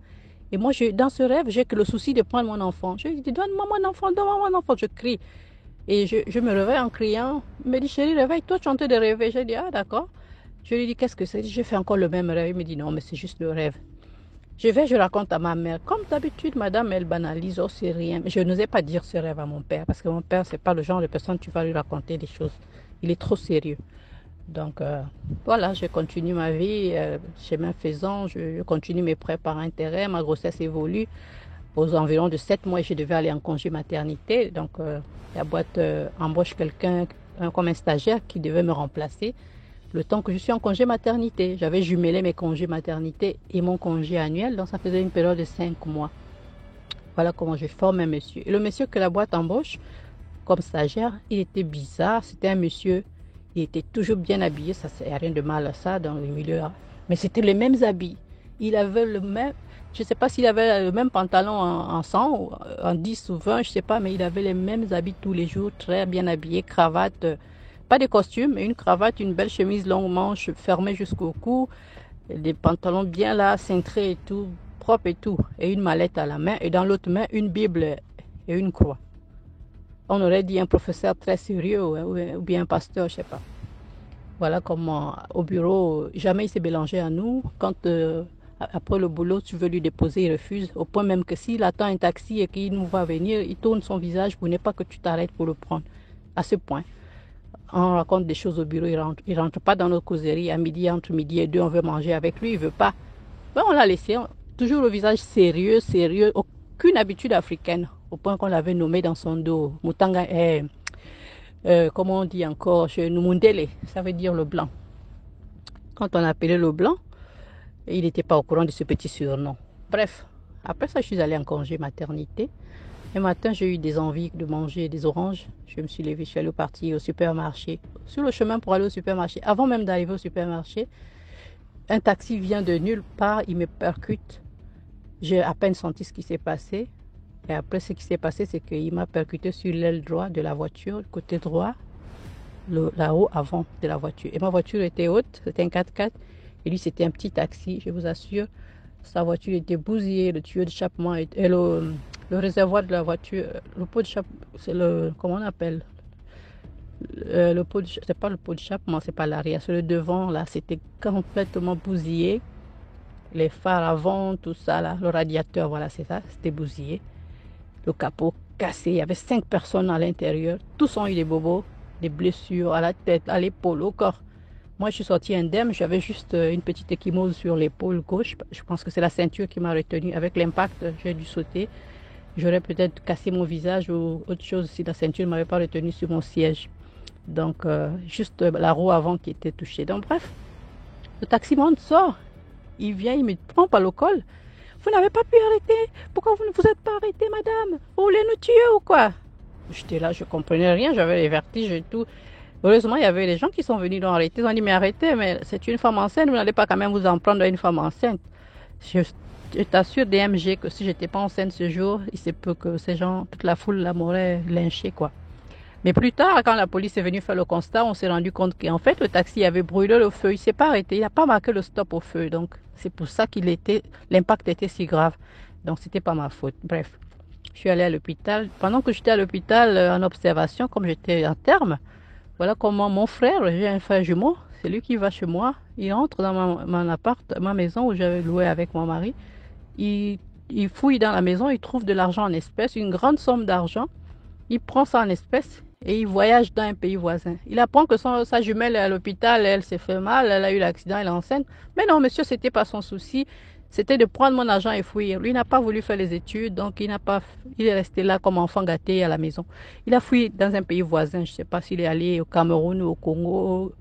Et moi, dans ce rêve, j'ai que le souci de prendre mon enfant. Je lui dis, donne-moi mon enfant, donne-moi mon enfant. Je crie. Et je me réveille en criant. Il me dit, chérie, réveille-toi, tu es en train de rêver. Je dis, ah, d'accord. Je lui dis, qu'est-ce que c'est? Je fais encore le même rêve. Il me dit, non, mais c'est juste le rêve. Je raconte à ma mère. Comme d'habitude, madame, elle banalise, oh, c'est rien. Mais je n'osais pas dire ce rêve à mon père, parce que mon père, c'est pas le genre de personne que tu vas lui raconter des choses. Il est trop sérieux. Donc, voilà, je continue ma vie, chemin faisant, je continue mes prêts par intérêt, ma grossesse évolue. Aux environs de 7 mois, je devais aller en congé maternité. Donc, la boîte embauche quelqu'un comme un stagiaire qui devait me remplacer le temps que je suis en congé maternité. J'avais jumelé mes congés maternité et mon congé annuel, donc ça faisait une période de 5 mois. Voilà comment je forme un monsieur. Et le monsieur que la boîte embauche comme stagiaire, il était bizarre. C'était un monsieur, il était toujours bien habillé, ça c'est rien de mal à ça dans le milieu. Mais c'était les mêmes habits. Il avait le même, je ne sais pas s'il avait le même pantalon en 100 ou en 10 ou 20, je ne sais pas, mais il avait les mêmes habits tous les jours, très bien habillé, cravate, pas de costume, mais une cravate, une belle chemise longue manche fermée jusqu'au cou, des pantalons bien là, cintrés et tout, propre et tout, et une mallette à la main, et dans l'autre main, une Bible et une croix. On aurait dit un professeur très sérieux ou bien un pasteur, je ne sais pas. Voilà comment au bureau, jamais il s'est mélangé à nous. Quand après le boulot, tu veux lui déposer, il refuse. Au point même que s'il attend un taxi et qu'il nous voit venir, il tourne son visage pour ne pas que tu t'arrêtes pour le prendre. À ce point. On raconte des choses au bureau, il rentre pas dans nos causeries. À midi, entre midi et 2, on veut manger avec lui, il veut pas. Ben, on l'a laissé. Toujours le visage sérieux, aucune habitude africaine. Au point qu'on l'avait nommé dans son dos. Mutanga est, comment on dit encore chez nous, Mundele, ça veut dire le blanc. Quand on appelait le blanc, il n'était pas au courant de ce petit surnom. Bref, après ça, je suis allée en congé maternité. Un matin, j'ai eu des envies de manger des oranges. Je me suis levée, je suis allée partir au supermarché. Sur le chemin pour aller au supermarché, avant même d'arriver au supermarché, un taxi vient de nulle part, il me percute. J'ai à peine senti ce qui s'est passé. Et après, ce qui s'est passé, c'est qu'il m'a percuté sur l'aile droite de la voiture, côté droit, là-haut avant de la voiture. Et ma voiture était haute, c'était un 4x4. Et lui, c'était un petit taxi, je vous assure. Sa voiture était bousillée, le tuyau d'échappement et le réservoir de la voiture, le pot d'échappement, c'est le, comment on appelle le pot, c'est pas le pot d'échappement, c'est pas l'arrière, c'est le devant, là, c'était complètement bousillé. Les phares avant, tout ça, là, le radiateur, voilà, c'est ça, c'était bousillé. Le capot cassé, il y avait 5 personnes à l'intérieur, tous ont eu des bobos, des blessures à la tête, à l'épaule, au corps. Moi, je suis sortie indemne, j'avais juste une petite échymose sur l'épaule gauche. Je pense que c'est la ceinture qui m'a retenue. Avec l'impact, j'ai dû sauter. J'aurais peut-être cassé mon visage ou autre chose si la ceinture ne m'avait pas retenue sur mon siège. Donc, juste la roue avant qui était touchée. Donc, bref, le taximan sort. Il vient, il me prend par le col. Vous n'avez pas pu arrêter. Pourquoi vous ne vous êtes pas arrêté, madame? Vous voulez nous tuer ou quoi? J'étais là, je ne comprenais rien. J'avais les vertiges et tout. Heureusement, il y avait des gens qui sont venus l'arrêter. Ils ont dit, mais arrêtez, mais c'est une femme enceinte, vous n'allez pas quand même vous en prendre à une femme enceinte. Je t'assure, DMG, que si j'étais pas enceinte ce jour, il se peut que ces gens, toute la foule la m'aurait lynché, quoi. Mais plus tard, quand la police est venue faire le constat, on s'est rendu compte qu'en fait, le taxi avait brûlé le feu. Il s'est pas arrêté. Il n'a pas marqué le stop au feu. Donc, c'est pour ça l'impact était si grave. Donc, c'était pas ma faute. Bref, je suis allée à l'hôpital. Pendant que j'étais à l'hôpital en observation, comme j'étais en terme, voilà comment mon frère, j'ai un frère jumeau, c'est lui qui va chez moi. Il entre dans ma maison où j'avais loué avec mon mari. Il fouille dans la maison, il trouve de l'argent en espèces, une grande somme d'argent. Il prend ça en espèces et il voyage dans un pays voisin. Il apprend que sa jumelle est à l'hôpital, elle s'est fait mal, elle a eu l'accident, elle est enceinte. Mais non, monsieur, c'était pas son souci. C'était de prendre mon argent et fuir. Lui n'a pas voulu faire les études, donc il est resté là comme enfant gâté à la maison. Il a fui dans un pays voisin. Je ne sais pas s'il est allé au Cameroun ou au Congo,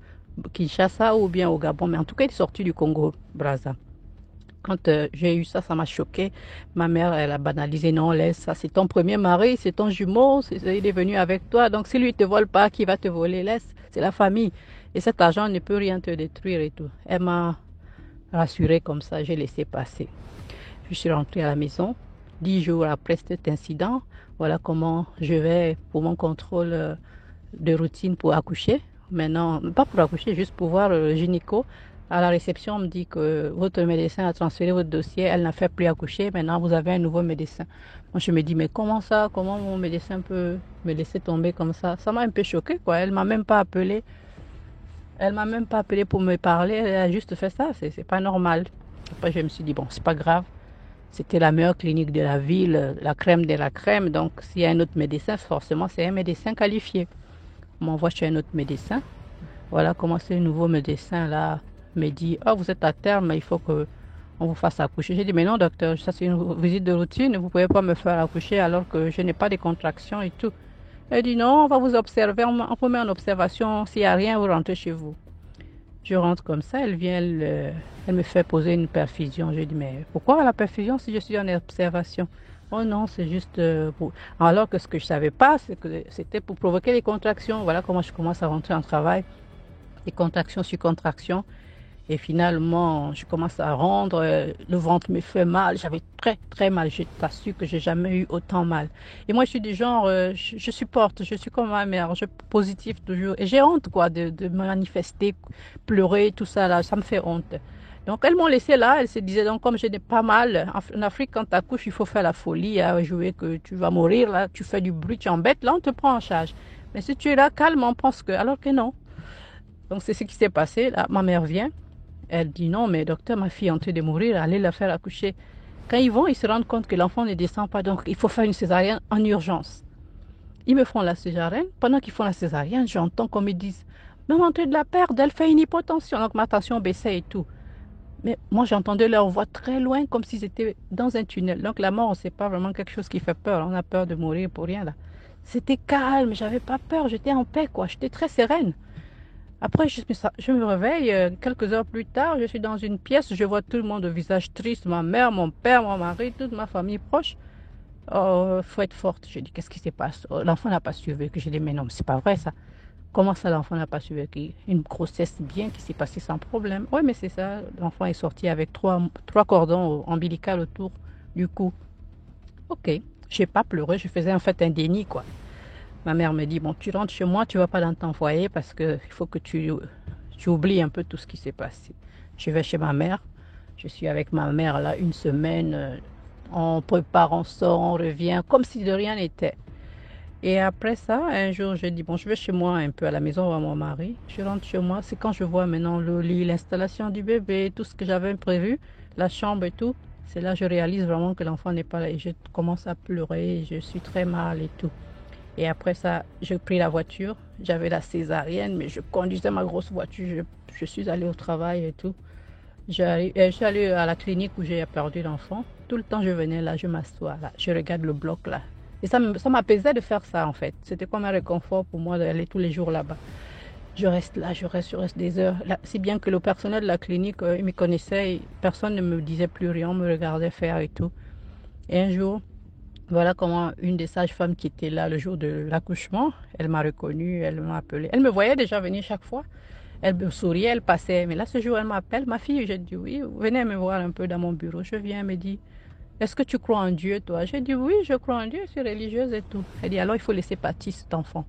Kinshasa ou bien au Gabon, mais en tout cas, il est sorti du Congo, Brazza. Quand j'ai eu ça, ça m'a choqué. Ma mère, elle a banalisé. Non, laisse ça. C'est ton premier mari, c'est ton jumeau, il est venu avec toi. Donc, si lui ne te vole pas, qui va te voler? Laisse. C'est la famille. Et cet argent ne peut rien te détruire et tout. Elle m'a rassurée comme ça. J'ai laissé passer. Je suis rentrée à la maison. 10 jours après cet incident, voilà comment je vais pour mon contrôle de routine pour accoucher. Maintenant, pas pour accoucher, juste pour voir le gynéco. À la réception, on me dit que votre médecin a transféré votre dossier, elle n'a fait plus accoucher, maintenant vous avez un nouveau médecin. Moi, je me dis, mais comment ça? Comment mon médecin peut me laisser tomber comme ça? Ça m'a un peu choqué, quoi. Elle m'a même pas appelé. Elle m'a même pas appelé pour me parler, elle a juste fait ça, c'est pas normal. Après, je me suis dit, bon, c'est pas grave. C'était la meilleure clinique de la ville, la crème de la crème. Donc, s'il y a un autre médecin, forcément, c'est un médecin qualifié. On m'envoie chez un autre médecin. Voilà comment ce nouveau médecin-là me dit, oh, vous êtes à terme, il faut qu'on vous fasse accoucher. J'ai dit, mais non, docteur, ça c'est une visite de routine, vous ne pouvez pas me faire accoucher alors que je n'ai pas de contractions et tout. Elle dit, non, on va vous observer, on vous met en observation, s'il n'y a rien, vous rentrez chez vous. Je rentre comme ça, elle vient, elle me fait poser une perfusion. Je dis, mais pourquoi la perfusion si je suis en observation? Oh non, c'est juste pour... Alors que ce que je ne savais pas, c'est que c'était pour provoquer les contractions. Voilà comment je commence à rentrer en travail. Les contractions sur contractions. Et finalement, je commence à rendre, le ventre me fait mal, j'avais très très mal, je t'assure que j'ai jamais eu autant mal. Et moi je suis du genre, je supporte, je suis comme ma mère, je suis positive toujours. Et j'ai honte quoi de manifester, pleurer, tout ça là, ça me fait honte. Donc elles m'ont laissé là, elles se disaient donc comme je n'ai pas mal, en Afrique quand tu accouches il faut faire la folie, à jouer que tu vas mourir, là tu fais du bruit, tu embêtes, là on te prend en charge. Mais si tu es là calme, on pense que, alors que non. Donc c'est ce qui s'est passé, là ma mère vient. Elle dit non, mais docteur, ma fille est en train de mourir, allez la faire accoucher. Quand ils vont, ils se rendent compte que l'enfant ne descend pas, donc il faut faire une césarienne en urgence. Ils me font la césarienne. Pendant qu'ils font la césarienne, j'entends comme ils disent, maman, en train de la perdre, elle fait une hypotension. Donc ma tension baissait et tout. Mais moi, j'entendais leur voix très loin, comme s'ils étaient dans un tunnel. Donc la mort, c'est pas vraiment quelque chose qui fait peur. On a peur de mourir pour rien là. C'était calme, j'avais pas peur, j'étais en paix, quoi. J'étais très sereine. Après, je me réveille, quelques heures plus tard, je suis dans une pièce, je vois tout le monde au visage triste, ma mère, mon père, mon mari, toute ma famille proche. Oh, faut être forte. Je dis, qu'est-ce qui se passe? Oh, l'enfant n'a pas survécu. Je dis, mais non, c'est pas vrai ça. Comment ça, l'enfant n'a pas survécu? Une grossesse bien qui s'est passée sans problème. Oui, mais c'est ça. L'enfant est sorti avec trois cordons ombilicaux autour du cou. Ok, je n'ai pas pleuré, je faisais en fait un déni, quoi. Ma mère me dit, bon, tu rentres chez moi, tu ne vas pas dans ton foyer parce qu'il faut que tu oublies un peu tout ce qui s'est passé. Je vais chez ma mère. Je suis avec ma mère là une semaine. On prépare, on sort, on revient, comme si de rien n'était. Et après ça, un jour, je dis, bon, je vais chez moi un peu à la maison voir mon mari. Je rentre chez moi. C'est quand je vois maintenant le lit, l'installation du bébé, tout ce que j'avais prévu, la chambre et tout. C'est là que je réalise vraiment que l'enfant n'est pas là. Et je commence à pleurer. Je suis très mal et tout. Et après ça, j'ai pris la voiture. J'avais la césarienne, mais je conduisais ma grosse voiture. Je suis allée au travail et tout. Je suis allée à la clinique où j'ai perdu l'enfant. Tout le temps, je venais là, je m'assois là. Je regarde le bloc là. Et ça m'apaisait de faire ça en fait. C'était comme un réconfort pour moi d'aller tous les jours là-bas. Je reste là, je reste des heures. Là, si bien que le personnel de la clinique, il me connaissait. Et personne ne me disait plus rien, on me regardait faire et tout. Et un jour, voilà comment une des sages-femmes qui était là le jour de l'accouchement, elle m'a reconnue, elle m'a appelée. Elle me voyait déjà venir chaque fois. Elle me souriait, elle passait. Mais là, ce jour, elle m'appelle. Ma fille, j'ai dit oui, venez me voir un peu dans mon bureau. Je viens, elle me dit, est-ce que tu crois en Dieu, toi? J'ai dit oui, je crois en Dieu, je suis religieuse et tout. Elle dit, alors il faut laisser partir cet enfant.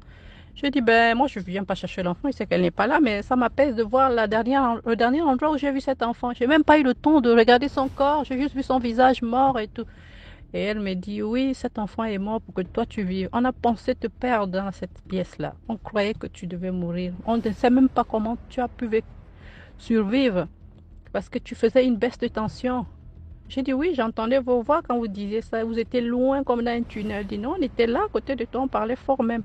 Je dis, ben moi, je ne viens pas chercher l'enfant, il sait qu'elle n'est pas là, mais ça m'apaise de voir le dernier endroit où j'ai vu cet enfant. Je n'ai même pas eu le temps de regarder son corps, j'ai juste vu son visage mort et tout. Et elle me dit, oui, cet enfant est mort pour que toi tu vives. On a pensé te perdre dans cette pièce-là. On croyait que tu devais mourir. On ne sait même pas comment tu as pu survivre parce que tu faisais une baisse de tension. J'ai dit, oui, j'entendais vos voix quand vous disiez ça. Vous étiez loin comme dans un tunnel. Elle dit, non, on était là, à côté de toi, on parlait fort même.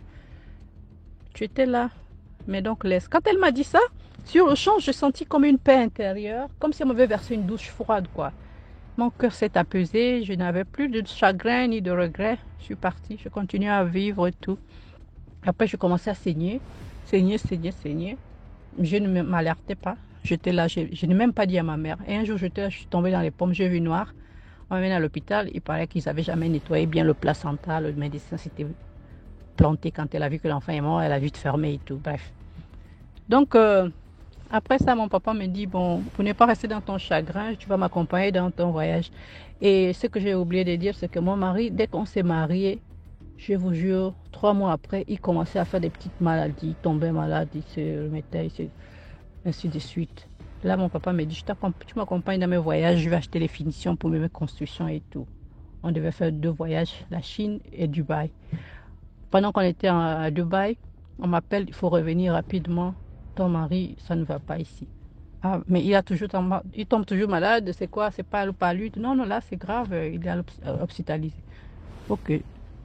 Tu étais là. Mais donc, laisse. Quand elle m'a dit ça, sur le champ, je sentis comme une paix intérieure, comme si on m'avait versé une douche froide, quoi. Mon cœur s'est apaisé, je n'avais plus de chagrin ni de regret. Je suis partie, je continuais à vivre et tout. Après, je commençais à saigner. Je ne m'alertais pas. J'étais là, je n'ai même pas dit à ma mère. Et un jour, je suis tombée dans les pommes, j'ai vu noir. On m'amène à l'hôpital. Il paraît qu'ils n'avaient jamais nettoyé bien le placenta. Le médecin s'était planté quand elle a vu que l'enfant est mort. Elle a vite fermé et tout. Bref. Donc, après ça, mon papa me dit, bon, pour ne pas rester dans ton chagrin, tu vas m'accompagner dans ton voyage. Et ce que j'ai oublié de dire, c'est que mon mari, dès qu'on s'est marié, je vous jure, 3 mois après, il commençait à faire des petites maladies. Il tombait malade, il se remettait, ainsi de suite. Là, mon papa me dit, tu m'accompagnes dans mes voyages, je vais acheter les finitions pour mes constructions et tout. On devait faire 2 voyages, la Chine et Dubaï. Pendant qu'on était à Dubaï, on m'appelle, il faut revenir rapidement. Ton mari, ça ne va pas ici. Ah, mais il tombe toujours malade, c'est quoi? C'est pas le palude? Non, non, là, c'est grave, il est hospitalisé. Ok,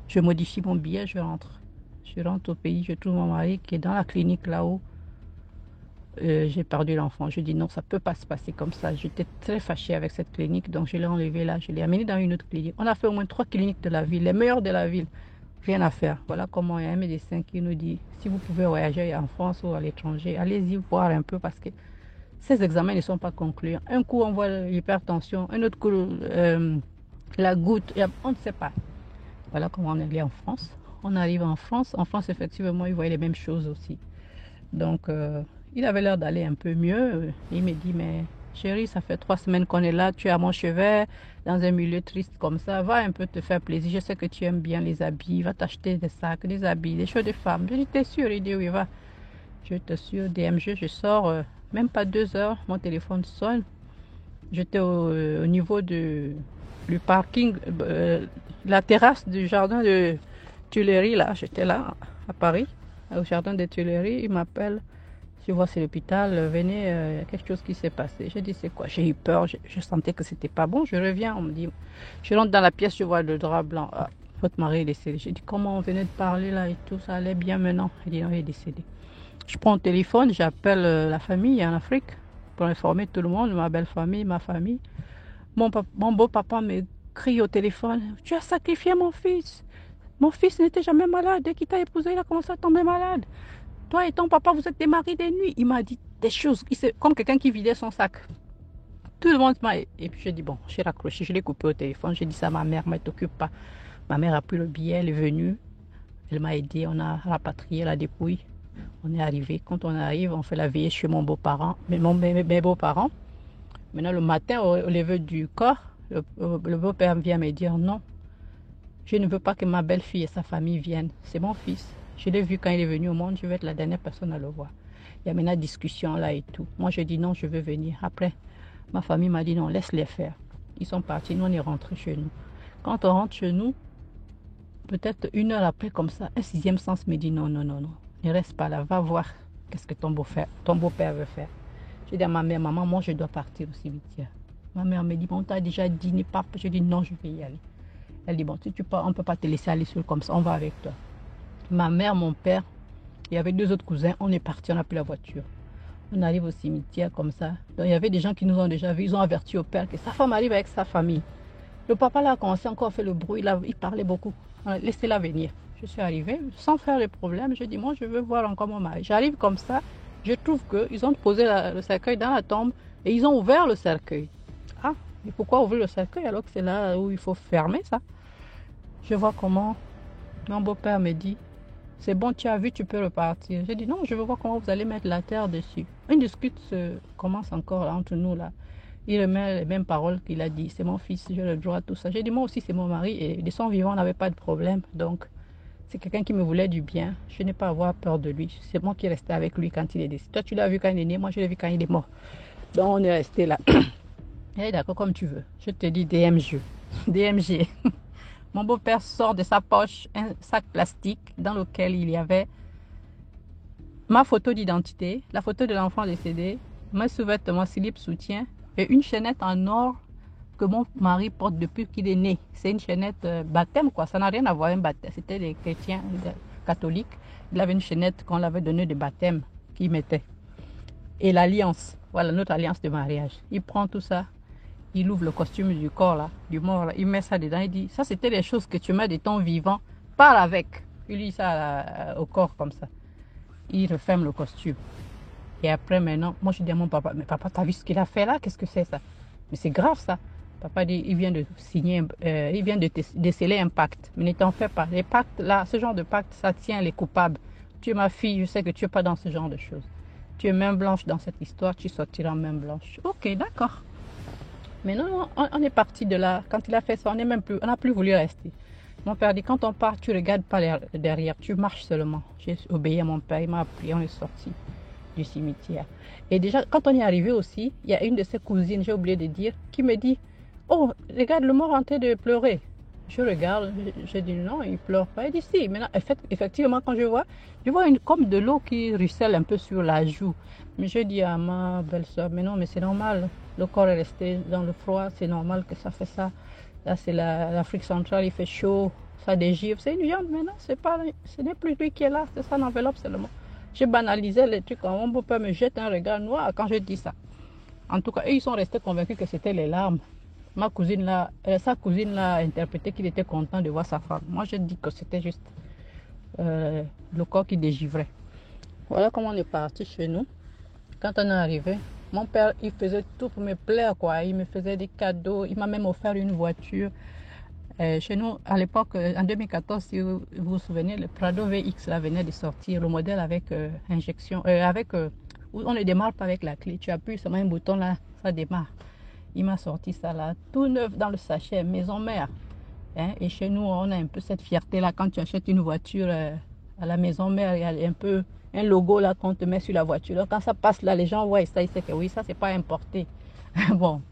je modifie mon billet, je rentre. Je rentre au pays, je trouve mon mari qui est dans la clinique là-haut. J'ai perdu l'enfant. Je dis non, ça ne peut pas se passer comme ça. J'étais très fâchée avec cette clinique, donc je l'ai enlevé là, je l'ai amené dans une autre clinique. On a fait au moins 3 cliniques de la ville, les meilleures de la ville. Rien à faire. Voilà comment il y a un médecin qui nous dit, si vous pouvez voyager en France ou à l'étranger, allez-y voir un peu parce que ces examens ne sont pas concluants. Un coup, on voit l'hypertension, un autre coup, la goutte, on ne sait pas. Voilà comment on est allé en France. On arrive en France. En France, effectivement, ils voyaient les mêmes choses aussi. Donc, il avait l'air d'aller un peu mieux. Il me dit, mais chérie, ça fait 3 semaines qu'on est là, tu es à mon chevet, dans un milieu triste comme ça, va un peu te faire plaisir. Je sais que tu aimes bien les habits, va t'acheter des sacs, des habits, des choses de femmes. Je dis, t'es sûr? Il dit, oui, va. Je t'assure, DMG, je sors, même pas 2 heures, mon téléphone sonne. J'étais au niveau du parking, la terrasse du jardin de Tuileries, là, j'étais là, à Paris, au jardin des Tuileries, il m'appelle. Je vois, c'est l'hôpital, venez, il y a quelque chose qui s'est passé. J'ai dit, c'est quoi? J'ai eu peur, je sentais que c'était pas bon. Je reviens, on me dit, je rentre dans la pièce, je vois le drap blanc. Ah, votre mari est décédé. J'ai dit, comment on venait de parler là et tout, ça allait bien maintenant. Il dit, non, il est décédé. Je prends le téléphone, j'appelle la famille en Afrique pour informer tout le monde, ma belle famille, ma famille. Mon beau-papa me crie au téléphone, tu as sacrifié mon fils. Mon fils n'était jamais malade. Dès qu'il t'a épousé, il a commencé à tomber malade. Toi et ton papa, vous êtes des maris des nuits. Il m'a dit des choses, comme quelqu'un qui vidait son sac. Tout le monde m'a... Et puis j'ai dit, bon, j'ai raccroché, je l'ai coupé au téléphone. J'ai dit ça à ma mère, mais t'occupe pas. Ma mère a pris le billet, elle est venue. Elle m'a aidé, on a rapatrié la dépouille. On est arrivé. Quand on arrive, on fait la veillée chez mes beaux-parents. Maintenant, le matin, au lever du corps, le beau-père vient me dire, non, je ne veux pas que ma belle-fille et sa famille viennent. C'est mon fils. Je l'ai vu quand il est venu au monde, je vais être la dernière personne à le voir. Il y a maintenant discussion là et tout. Moi, je dis non, je veux venir. Après, ma famille m'a dit non, laisse-les faire. Ils sont partis, nous on est rentrés chez nous. Quand on rentre chez nous, peut-être 1 heure après, comme ça, un 6e sens me dit non, non, non, non. Ne reste pas là, va voir qu'est-ce que ton beau-père veut faire. Je dis à ma mère, maman, moi je dois partir au cimetière. Ma mère me dit, bon, t'as déjà dîné, papa. Je dis non, je vais y aller. Elle dit, bon, si tu pars, on ne peut pas te laisser aller seul comme ça, on va avec toi. Ma mère, mon père, et avec 2 autres cousins, on est partis, on a pris la voiture. On arrive au cimetière comme ça. Donc il y avait des gens qui nous ont déjà vus, ils ont averti au père que sa femme arrive avec sa famille. Le papa là a commencé encore à faire le bruit, il parlait beaucoup. Laissez-la venir. Je suis arrivée, sans faire de problème, je dis, moi je veux voir encore mon mari. J'arrive comme ça, je trouve qu'ils ont posé le cercueil dans la tombe et ils ont ouvert le cercueil. Ah, et pourquoi ouvrir le cercueil alors que c'est là où il faut fermer ça? Je vois comment mon beau-père me dit, c'est bon, tu as vu, tu peux repartir. J'ai dit non, je veux voir comment vous allez mettre la terre dessus. Une dispute commence encore là, entre nous là. Il remet les mêmes paroles qu'il a dit. C'est mon fils, j'ai le droit, tout ça. J'ai dit moi aussi c'est mon mari et de son vivant on n'avait pas de problème. Donc c'est quelqu'un qui me voulait du bien. Je n'ai pas à avoir peur de lui. C'est moi qui restais avec lui quand il est décédé. Toi tu l'as vu quand il est né, moi je l'ai vu quand il est mort. Donc on est resté là. Eh, d'accord, comme tu veux. Je te dis DMG. DMG. Mon beau-père sort de sa poche un sac plastique dans lequel il y avait ma photo d'identité, la photo de l'enfant décédé, mes sous-vêtements, slip, soutien et une chaînette en or que mon mari porte depuis qu'il est né. C'est une chaînette baptême, quoi. Ça n'a rien à voir avec un baptême. C'était des chrétiens catholiques. Il avait une chaînette qu'on l'avait donnée de baptême qu'il mettait. Et l'alliance, voilà notre alliance de mariage. Il prend tout ça. il ouvre le costume du corps, là, du mort, là, il met ça dedans, il dit, ça c'était les choses que tu mets de ton vivant, pars avec. Il lit ça au corps comme ça. Il referme le costume. Et après, maintenant, moi je dis à mon papa, mais papa, t'as vu ce qu'il a fait là? Qu'est-ce que c'est ça? Mais c'est grave ça. Papa dit, il vient de signer, il vient de déceler un pacte. Mais ne t'en fais pas. Les pactes là, ce genre de pacte, ça tient les coupables. Tu es ma fille, je sais que tu n'es pas dans ce genre de choses. Tu es main blanche dans cette histoire, tu sortiras main blanche. Ok, d'accord. Mais non, on est parti de là. Quand il a fait ça, on n'a plus voulu rester. Mon père dit, quand on part, tu ne regardes pas derrière, tu marches seulement. J'ai obéi à mon père, il m'a appris, on est sorti du cimetière. Et déjà, quand on est arrivé aussi, il y a une de ses cousines, j'ai oublié de dire, qui me dit, oh, regarde le mort en train de pleurer. Je regarde, je dis non, il ne pleure pas. Il dit si. Maintenant, effectivement, quand je vois comme de l'eau qui ruisselle un peu sur la joue. Mais je dis à ma belle-soeur, mais non, mais c'est normal. Le corps est resté dans le froid, c'est normal que ça fait ça. Là, c'est l'Afrique centrale, il fait chaud, ça dégivre. C'est une viande, mais non, ce n'est plus lui qui est là, c'est ça l'enveloppe seulement. J'ai banalisé les trucs. Mon beau-père me jette un regard noir quand je dis ça. En tout cas, eux, ils sont restés convaincus que c'était les larmes. Sa cousine l'a interprété qu'il était content de voir sa femme. Moi, je dis que c'était juste le corps qui dégivrait. Voilà comment on est parti chez nous. Quand on est arrivé, mon père, il faisait tout pour me plaire, quoi. Il me faisait des cadeaux. Il m'a même offert une voiture. Chez nous, à l'époque, en 2014, si vous vous souvenez, le Prado VX là, venait de sortir, le modèle avec injection, on ne démarre pas avec la clé. Tu appuies seulement un bouton là, ça démarre. Il m'a sorti ça là, tout neuf dans le sachet, maison mère. Hein? Et chez nous, on a un peu cette fierté là, quand tu achètes une voiture à la maison mère, il y a un peu un logo là qu'on te met sur la voiture. Donc, quand ça passe là, les gens voient ça, ils savent que oui, ça c'est pas importé. Bon,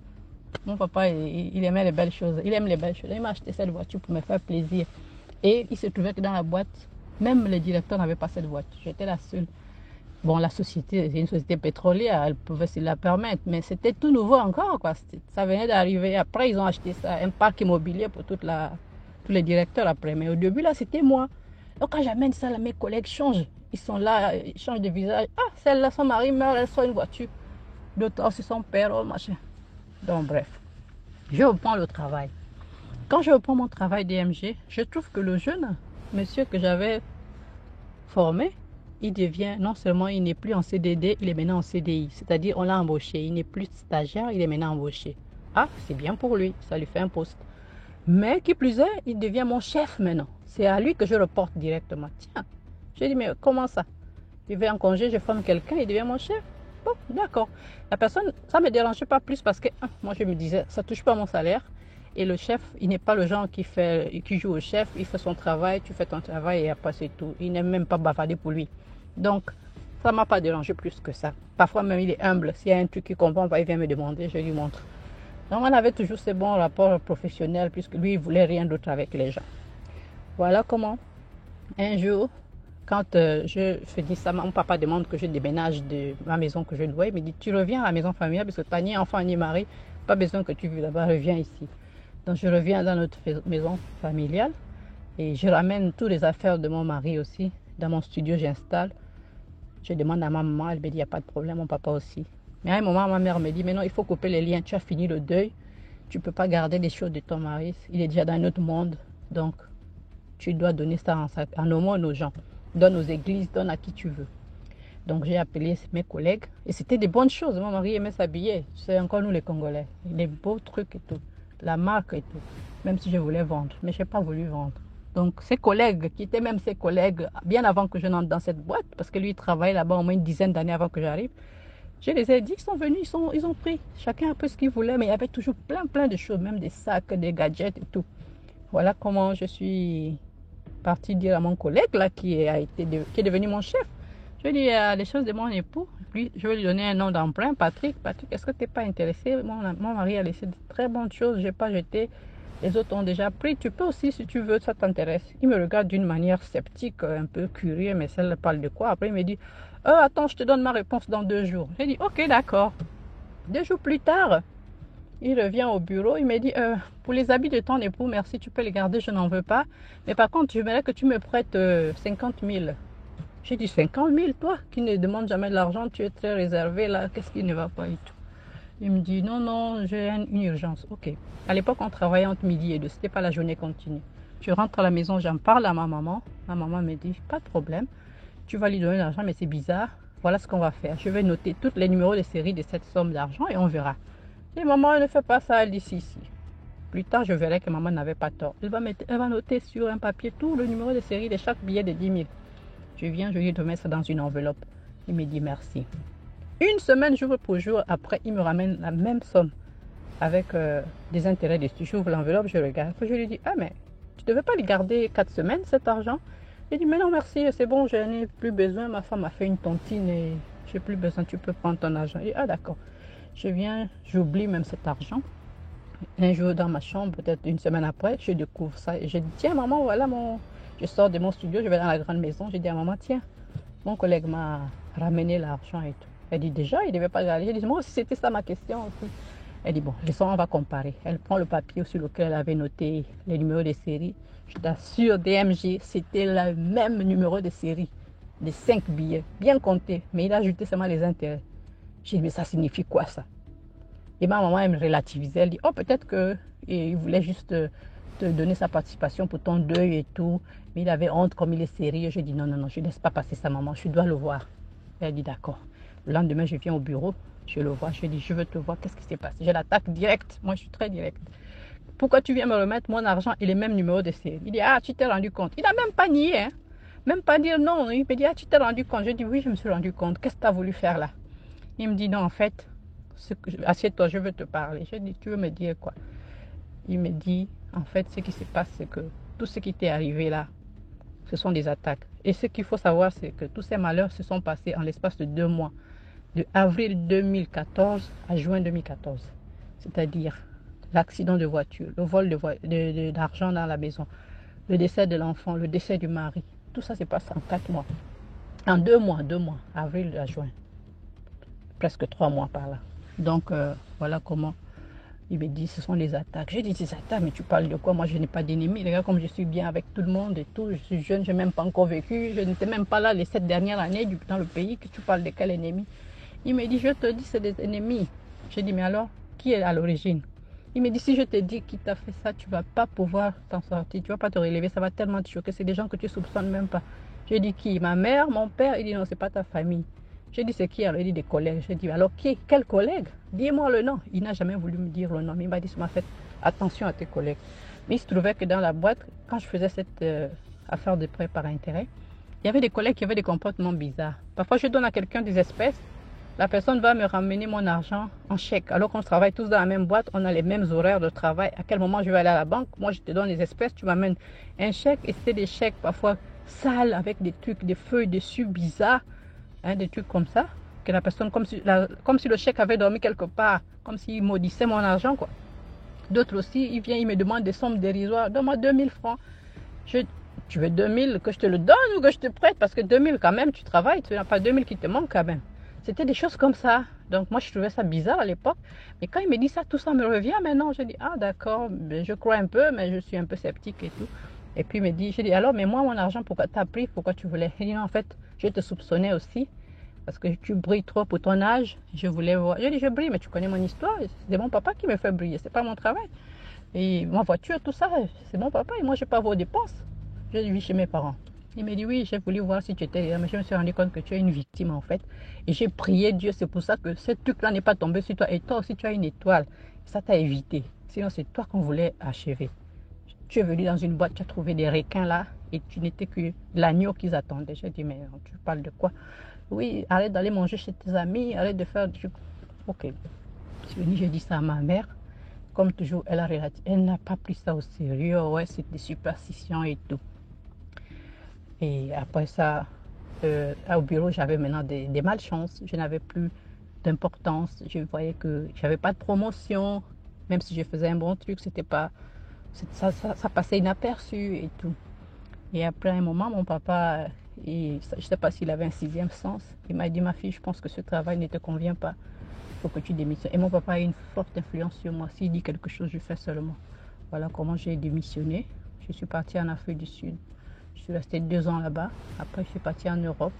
mon papa, il aimait les belles choses, il aime les belles choses. Il m'a acheté cette voiture pour me faire plaisir. Et il se trouvait que dans la boîte, même le directeur n'avait pas cette voiture. J'étais la seule. Bon, la société, c'est une société pétrolière, elle pouvait se la permettre, mais c'était tout nouveau encore, quoi. Ça venait d'arriver. Après, ils ont acheté ça, un parc immobilier pour tous les directeurs après. Mais au début, là, c'était moi. Donc, quand j'amène ça, là, mes collègues changent. Ils sont là, ils changent de visage. Ah, celle-là, son mari meurt, elle sort une voiture. D'autres, oh, c'est son père, oh, machin. Donc, bref, je reprends le travail. Quand je reprends mon travail DMG, je trouve que le jeune monsieur que j'avais formé, il devient, non seulement il n'est plus en CDD, il est maintenant en CDI. C'est-à-dire, on l'a embauché. Il n'est plus stagiaire, il est maintenant embauché. Ah, c'est bien pour lui, ça lui fait un poste. Mais qui plus est, il devient mon chef maintenant. C'est à lui que je reporte directement. Tiens, je dis, mais comment ça? Je vais en congé, je forme quelqu'un, il devient mon chef. Bon, d'accord. La personne, ça ne me dérangeait pas plus parce que, moi, je me disais, ça ne touche pas mon salaire. Et le chef, il n'est pas le genre qui joue au chef, il fait son travail, tu fais ton travail et après c'est tout. Il n'aime même pas bavarder pour lui. Donc, ça ne m'a pas dérangé plus que ça. Parfois même, il est humble. S'il y a un truc qu'il comprend pas, il vient me demander, je lui montre. Donc, on avait toujours ces bons rapports professionnels puisque lui, il ne voulait rien d'autre avec les gens. Voilà comment, un jour, quand je dis ça, mon papa demande que je déménage de ma maison que je louais. Il me dit, tu reviens à la maison familiale parce que tu n'as ni enfant ni mari. Pas besoin que tu vives là-bas, reviens ici. Donc, je reviens dans notre maison familiale et je ramène toutes les affaires de mon mari aussi. Dans mon studio, j'installe. Je demande à ma maman, elle me dit, il n'y a pas de problème, mon papa aussi. Mais à un moment, ma mère me dit, mais non, il faut couper les liens. Tu as fini le deuil. Tu ne peux pas garder les choses de ton mari. Il est déjà dans un autre monde. Donc, tu dois donner ça en aumône aux gens. Donne aux églises, donne à qui tu veux. Donc, j'ai appelé mes collègues. Et c'était des bonnes choses. Mon mari aimait s'habiller. C'est encore nous les Congolais. Les beaux trucs et tout. La marque et tout. Même si je voulais vendre. Mais je n'ai pas voulu vendre. Donc, ses collègues, qui étaient même ses collègues, bien avant que je n'entre dans cette boîte, parce que lui, il travaillait là-bas au moins une dizaine d'années avant que j'arrive, je les ai dit, ils sont venus, ils ont pris. Chacun un peu ce qu'il voulait, mais il y avait toujours plein de choses, même des sacs, des gadgets et tout. Voilà comment je suis partie dire à mon collègue, là, qui est devenu mon chef. Je lui ai dit, les choses de mon époux, puis je vais lui donner un nom d'emprunt, Patrick. Patrick, est-ce que tu n'es pas intéressé? Mon mari a laissé de très bonnes choses, je n'ai pas jeté. Les autres ont déjà pris. Tu peux aussi, si tu veux, ça t'intéresse. Il me regarde d'une manière sceptique, un peu curieux, mais celle parle de quoi? Après, il me dit, attends, je te donne ma réponse dans 2 jours. J'ai dit, ok, d'accord. 2 jours plus tard, il revient au bureau. Il me dit, pour les habits de ton époux, merci, tu peux les garder, je n'en veux pas. Mais par contre, je voudrais que tu me prêtes 50 000. J'ai dit, 50 000, toi, qui ne demandes jamais de l'argent, tu es très réservé là, qu'est-ce qui ne va pas et tout. Il me dit, non, non, j'ai une urgence. Ok. À l'époque, on travaillait entre midi et deux. C'était pas la journée continue. Je rentre à la maison, j'en parle à ma maman. Ma maman me dit, pas de problème. Tu vas lui donner l'argent, mais c'est bizarre. Voilà ce qu'on va faire. Je vais noter tous les numéros de série de cette somme d'argent et on verra. Et maman, elle ne fait pas ça, elle dit si. Plus tard, je verrai que maman n'avait pas tort. Elle va noter sur un papier tout le numéro de série de chaque billet de 10 000. Je viens, je lui remets ça dans une enveloppe. Il me dit merci. Une semaine, jour pour jour, après, il me ramène la même somme avec des intérêts dessus. J'ouvre l'enveloppe, je regarde. Après, je lui dis, ah mais tu ne devais pas le garder 4 semaines, cet argent? Il dit, mais non, merci, c'est bon, je n'ai plus besoin. Ma femme a fait une tontine et j'ai plus besoin, tu peux prendre ton argent. Il dit, ah d'accord. Je viens, j'oublie même cet argent. Un jour dans ma chambre, peut-être une semaine après, je découvre ça. Et je dis, tiens maman, voilà mon... Je sors de mon studio, je vais dans la grande maison. Je dis à maman, tiens, mon collègue m'a ramené l'argent et tout. Elle dit, déjà, il ne devait pas garder. Je dis, moi aussi, c'était ça ma question aussi. Elle dit, bon, on va comparer. Elle prend le papier sur lequel elle avait noté les numéros de série. Je t'assure, DMG, c'était le même numéro de série, les 5 billets, bien compté. Mais il a ajouté seulement les intérêts. J'ai dit, mais ça signifie quoi ça? Et ma maman, elle me relativisait. Elle dit, oh, peut-être qu'il voulait juste te donner sa participation pour ton deuil et tout. Mais il avait honte comme il est sérieux. J'ai dit, non, non, non, je ne laisse pas passer ça, maman. Je dois le voir. Elle dit, d'accord. Le lendemain, je viens au bureau. Je le vois. Je dis, je veux te voir. Qu'est-ce qui s'est passé? Je l'attaque direct. Moi, je suis très direct. Pourquoi tu viens me remettre mon argent et les mêmes numéros de série? Il dit, ah, tu t'es rendu compte. Il n'a même pas nié. Hein? Même pas dire non. Il me dit, ah, tu t'es rendu compte. Je dis, oui, je me suis rendu compte. Qu'est-ce que tu as voulu faire là? Il me dit, non, en fait, assieds-toi, je veux te parler. Je dis, tu veux me dire quoi? Il me dit, en fait, ce qui se passe, c'est que tout ce qui t'est arrivé là, ce sont des attaques. Et ce qu'il faut savoir, c'est que tous ces malheurs se sont passés en l'espace de 2 mois, de avril 2014 à juin 2014. C'est-à-dire l'accident de voiture, le vol d'argent dans la maison, le décès de l'enfant, le décès du mari. Tout ça se passe en 4 mois. En 2 mois, avril à juin. Presque 3 mois par là. Donc, voilà comment il me dit, ce sont les attaques. J'ai dit, des attaques, mais tu parles de quoi? Moi, je n'ai pas d'ennemis. Regarde comme je suis bien avec tout le monde et tout. Je suis jeune, je n'ai même pas encore vécu. Je n'étais même pas là les 7 dernières années dans le pays. Que tu parles de quel ennemi? Il me dit, je te dis, c'est des ennemis. J'ai dit, mais alors, qui est à l'origine? Il me dit, si je te dis qui t'a fait ça, tu ne vas pas pouvoir t'en sortir. Tu ne vas pas te relever. Ça va tellement te choquer. C'est des gens que tu ne soupçonnes même pas. J'ai dit, qui? Ma mère, mon père? Il dit, non, ce n'est pas ta famille. J'ai dit, c'est qui? Alors, il dit, des collègues. J'ai dit, alors qui? Quel collègue? Dis-moi le nom. Il n'a jamais voulu me dire le nom. Mais il m'a dit, ça m'a fait attention à tes collègues. Mais il se trouvait que dans la boîte, quand je faisais cette affaire de prêt par intérêt, il y avait des collègues qui avaient des comportements bizarres. Parfois, je donne à quelqu'un des espèces. La personne va me ramener mon argent en chèque. Alors qu'on travaille tous dans la même boîte, on a les mêmes horaires de travail. À quel moment je vais aller à la banque? Moi, je te donne des espèces, tu m'amènes un chèque. Et c'était des chèques parfois sales avec des trucs, des feuilles dessus bizarres. Hein, des trucs comme ça, que la personne, comme si le chèque avait dormi quelque part, comme s'il maudissait mon argent, quoi. D'autres aussi, il vient, il me demande des sommes dérisoires. Donne-moi 2000 francs. Tu veux 2000 que je te le donne ou que je te prête? Parce que 2000 quand même, tu travailles, tu n'as pas 2000 qui te manquent quand même. C'était des choses comme ça. Donc moi, je trouvais ça bizarre à l'époque. Mais quand il me dit ça, tout ça me revient maintenant. Je dis, ah d'accord, je crois un peu, mais je suis un peu sceptique et tout. Et puis il me dit, je dis, alors, mais moi, mon argent, pourquoi tu as pris? Pourquoi tu voulais? Il dit, non, en fait, je te soupçonnais aussi. Parce que tu brilles trop pour ton âge. Je voulais voir. Je dis, je brille, mais tu connais mon histoire. C'est mon papa qui me fait briller. C'est pas mon travail. Et ma voiture, tout ça, c'est mon papa. Et moi, je n'ai pas vos dépenses. Je vis chez mes parents. Il me dit, oui, j'ai voulu voir si tu étais là. Mais je me suis rendu compte que tu es une victime, en fait. Et j'ai prié Dieu. C'est pour ça que ce truc-là n'est pas tombé sur toi. Et toi aussi, tu as une étoile. Ça t'a évité. Sinon, c'est toi qu'on voulait achever. Tu es venu dans une boîte, tu as trouvé des requins là. Et tu n'étais que l'agneau qu'ils attendaient. J'ai dit, mais tu parles de quoi? Oui, arrête d'aller manger chez tes amis, arrête de faire du... Ok. Je suis venue, j'ai dit ça à ma mère. Comme toujours, elle n'a pas pris ça au sérieux. Ouais, c'est des superstitions et tout. Et après ça, au bureau, j'avais maintenant des malchances. Je n'avais plus d'importance. Je voyais que je n'avais pas de promotion. Même si je faisais un bon truc, c'était pas... Ça passait inaperçu et tout. Et après un moment, mon papa... Et je ne sais pas s'il avait un 6e sens. Il m'a dit, ma fille, je pense que ce travail ne te convient pas. Il faut que tu démissionnes. Et mon papa a une forte influence sur moi. S'il dit quelque chose, je fais seulement. Voilà comment j'ai démissionné. Je suis partie en Afrique du Sud. Je suis restée 2 ans là-bas. Après, je suis partie en Europe.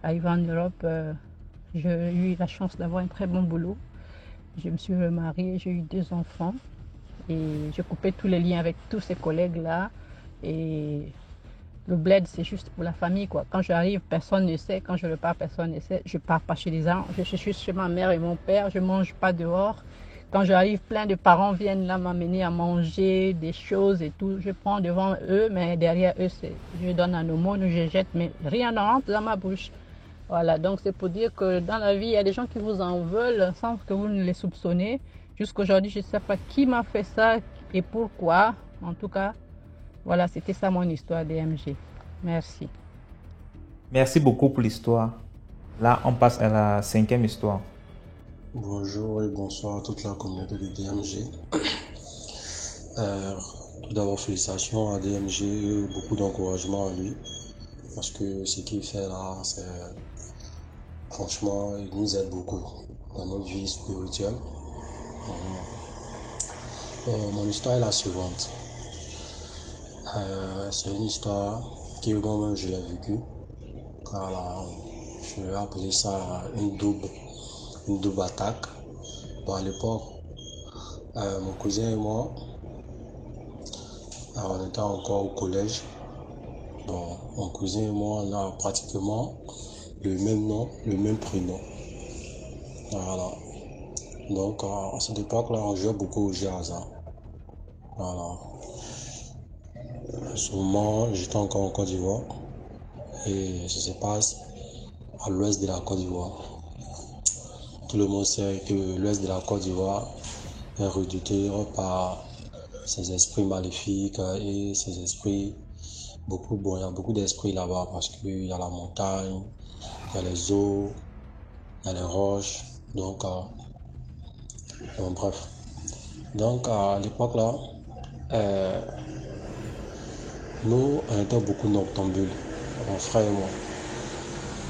Arrivé en Europe, j'ai eu la chance d'avoir un très bon boulot. Je me suis remariée, j'ai eu 2 enfants et je coupais tous les liens avec tous ces collègues-là. Et le bled, c'est juste pour la famille, quoi. Quand j'arrive, personne ne sait. Quand je repars, personne ne sait. Je pars pas chez les gens. Je suis juste chez ma mère et mon père. Je mange pas dehors. Quand j'arrive, plein de parents viennent là m'amener à manger des choses et tout. Je prends devant eux, mais derrière eux, je donne un aumône, je jette, mais rien ne rentre dans ma bouche. Voilà, donc c'est pour dire que dans la vie, il y a des gens qui vous en veulent sans que vous ne les soupçonnez. Jusqu'aujourd'hui, je ne sais pas qui m'a fait ça et pourquoi. En tout cas, voilà, c'était ça mon histoire DMG. Merci. Merci beaucoup pour l'histoire. Là, on passe à la 5e histoire. Bonjour et bonsoir à toute la communauté de DMG. Tout d'abord, félicitations à DMG, beaucoup d'encouragement à lui. Parce que ce qu'il fait là, c'est franchement, il nous aide beaucoup dans notre vie spirituelle. Mon histoire est la suivante. C'est une histoire qui, moi-même, je l'ai vécue. Voilà, je vais appeler ça une double attaque. Bon, à l'époque, mon cousin et moi, on était encore au collège. Bon, mon cousin et moi, on a pratiquement le même nom, le même prénom. Voilà. Donc, à cette époque-là, on jouait beaucoup au jeu hasard. Voilà. À ce moment, j'étais encore en Côte d'Ivoire. Et ça se passe à l'ouest de la Côte d'Ivoire. Tout le monde sait que l'ouest de la Côte d'Ivoire est redouté par ces esprits maléfiques et ces esprits il y a beaucoup d'esprits là-bas parce qu'il y a la montagne, il y a les eaux, il y a les roches, donc bref. Donc à l'époque là, nous on était beaucoup noctambules, mon frère et moi.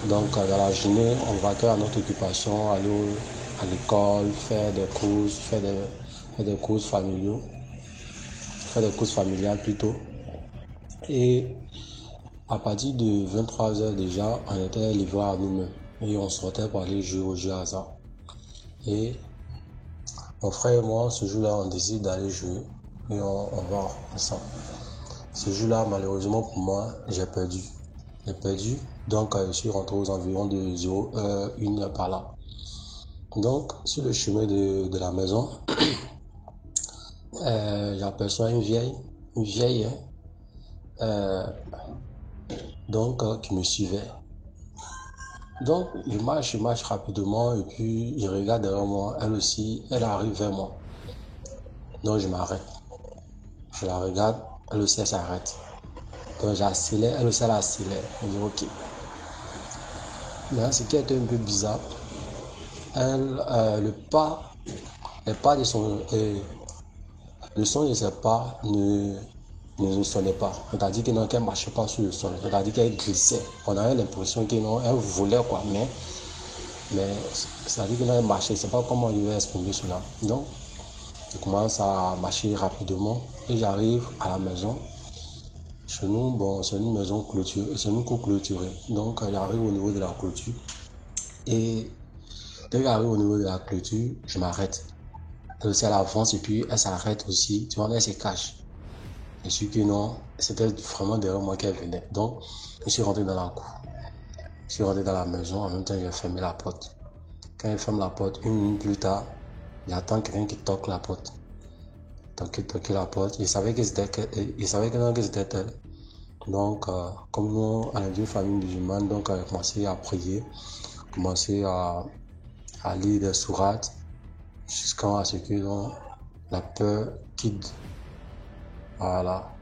Donc dans la journée, on vaquait à notre occupation, aller à l'école, faire des courses familiales plutôt. Et à partir de 23h déjà, on était livrés à nous-mêmes et on sortait pour aller jouer au jeu hasard. Et mon frère et moi, ce jour-là, on décide d'aller jouer et on va ensemble. Ce jour-là, malheureusement pour moi, j'ai perdu. Donc je suis rentré aux environs de 1 heure par là. Donc sur le chemin de la maison, j'aperçois une vieille, qui me suivait. Donc je marche rapidement et puis je regarde derrière moi, elle aussi, elle arrive vers moi. Donc je m'arrête. Je la regarde, elle aussi elle s'arrête. Donc j'accélère, elle aussi elle accélère. Je dis ok. Mais ce qui était un peu bizarre, le pas de son, le son de ses pas ne sonnait pas. C'est-à-dire qu'elle ne marchait pas sur le sol. C'est-à-dire qu'elle glissait. On avait l'impression qu'elle volait quoi. Mais c'est-à-dire qu'elle marchait. C'est pas comment je vais exprimer cela. Donc, je commence à marcher rapidement et j'arrive à la maison. Chez nous, c'est une maison clôturée. C'est une cour clôturée. Donc, j'arrive au niveau de la clôture. Et dès que j'arrive au niveau de la clôture, je m'arrête. Elle aussi, elle avance et puis elle s'arrête aussi. Tu vois, elle se cache. Je suis que non, c'était vraiment derrière moi qu'elle venait. Donc, je suis rentré dans la cour. Je suis rentré dans la maison. En même temps, j'ai fermé la porte. Quand elle ferme la porte, 1 minute plus tard, j'attends quelqu'un qui toque la porte. Toque la porte. Il savait que c'était elle. Donc, comme nous, on est une famille musulmane, donc elle a commencé à prier, commencé à lire des sourates, jusqu'à ce que la peur quitte. Voilà.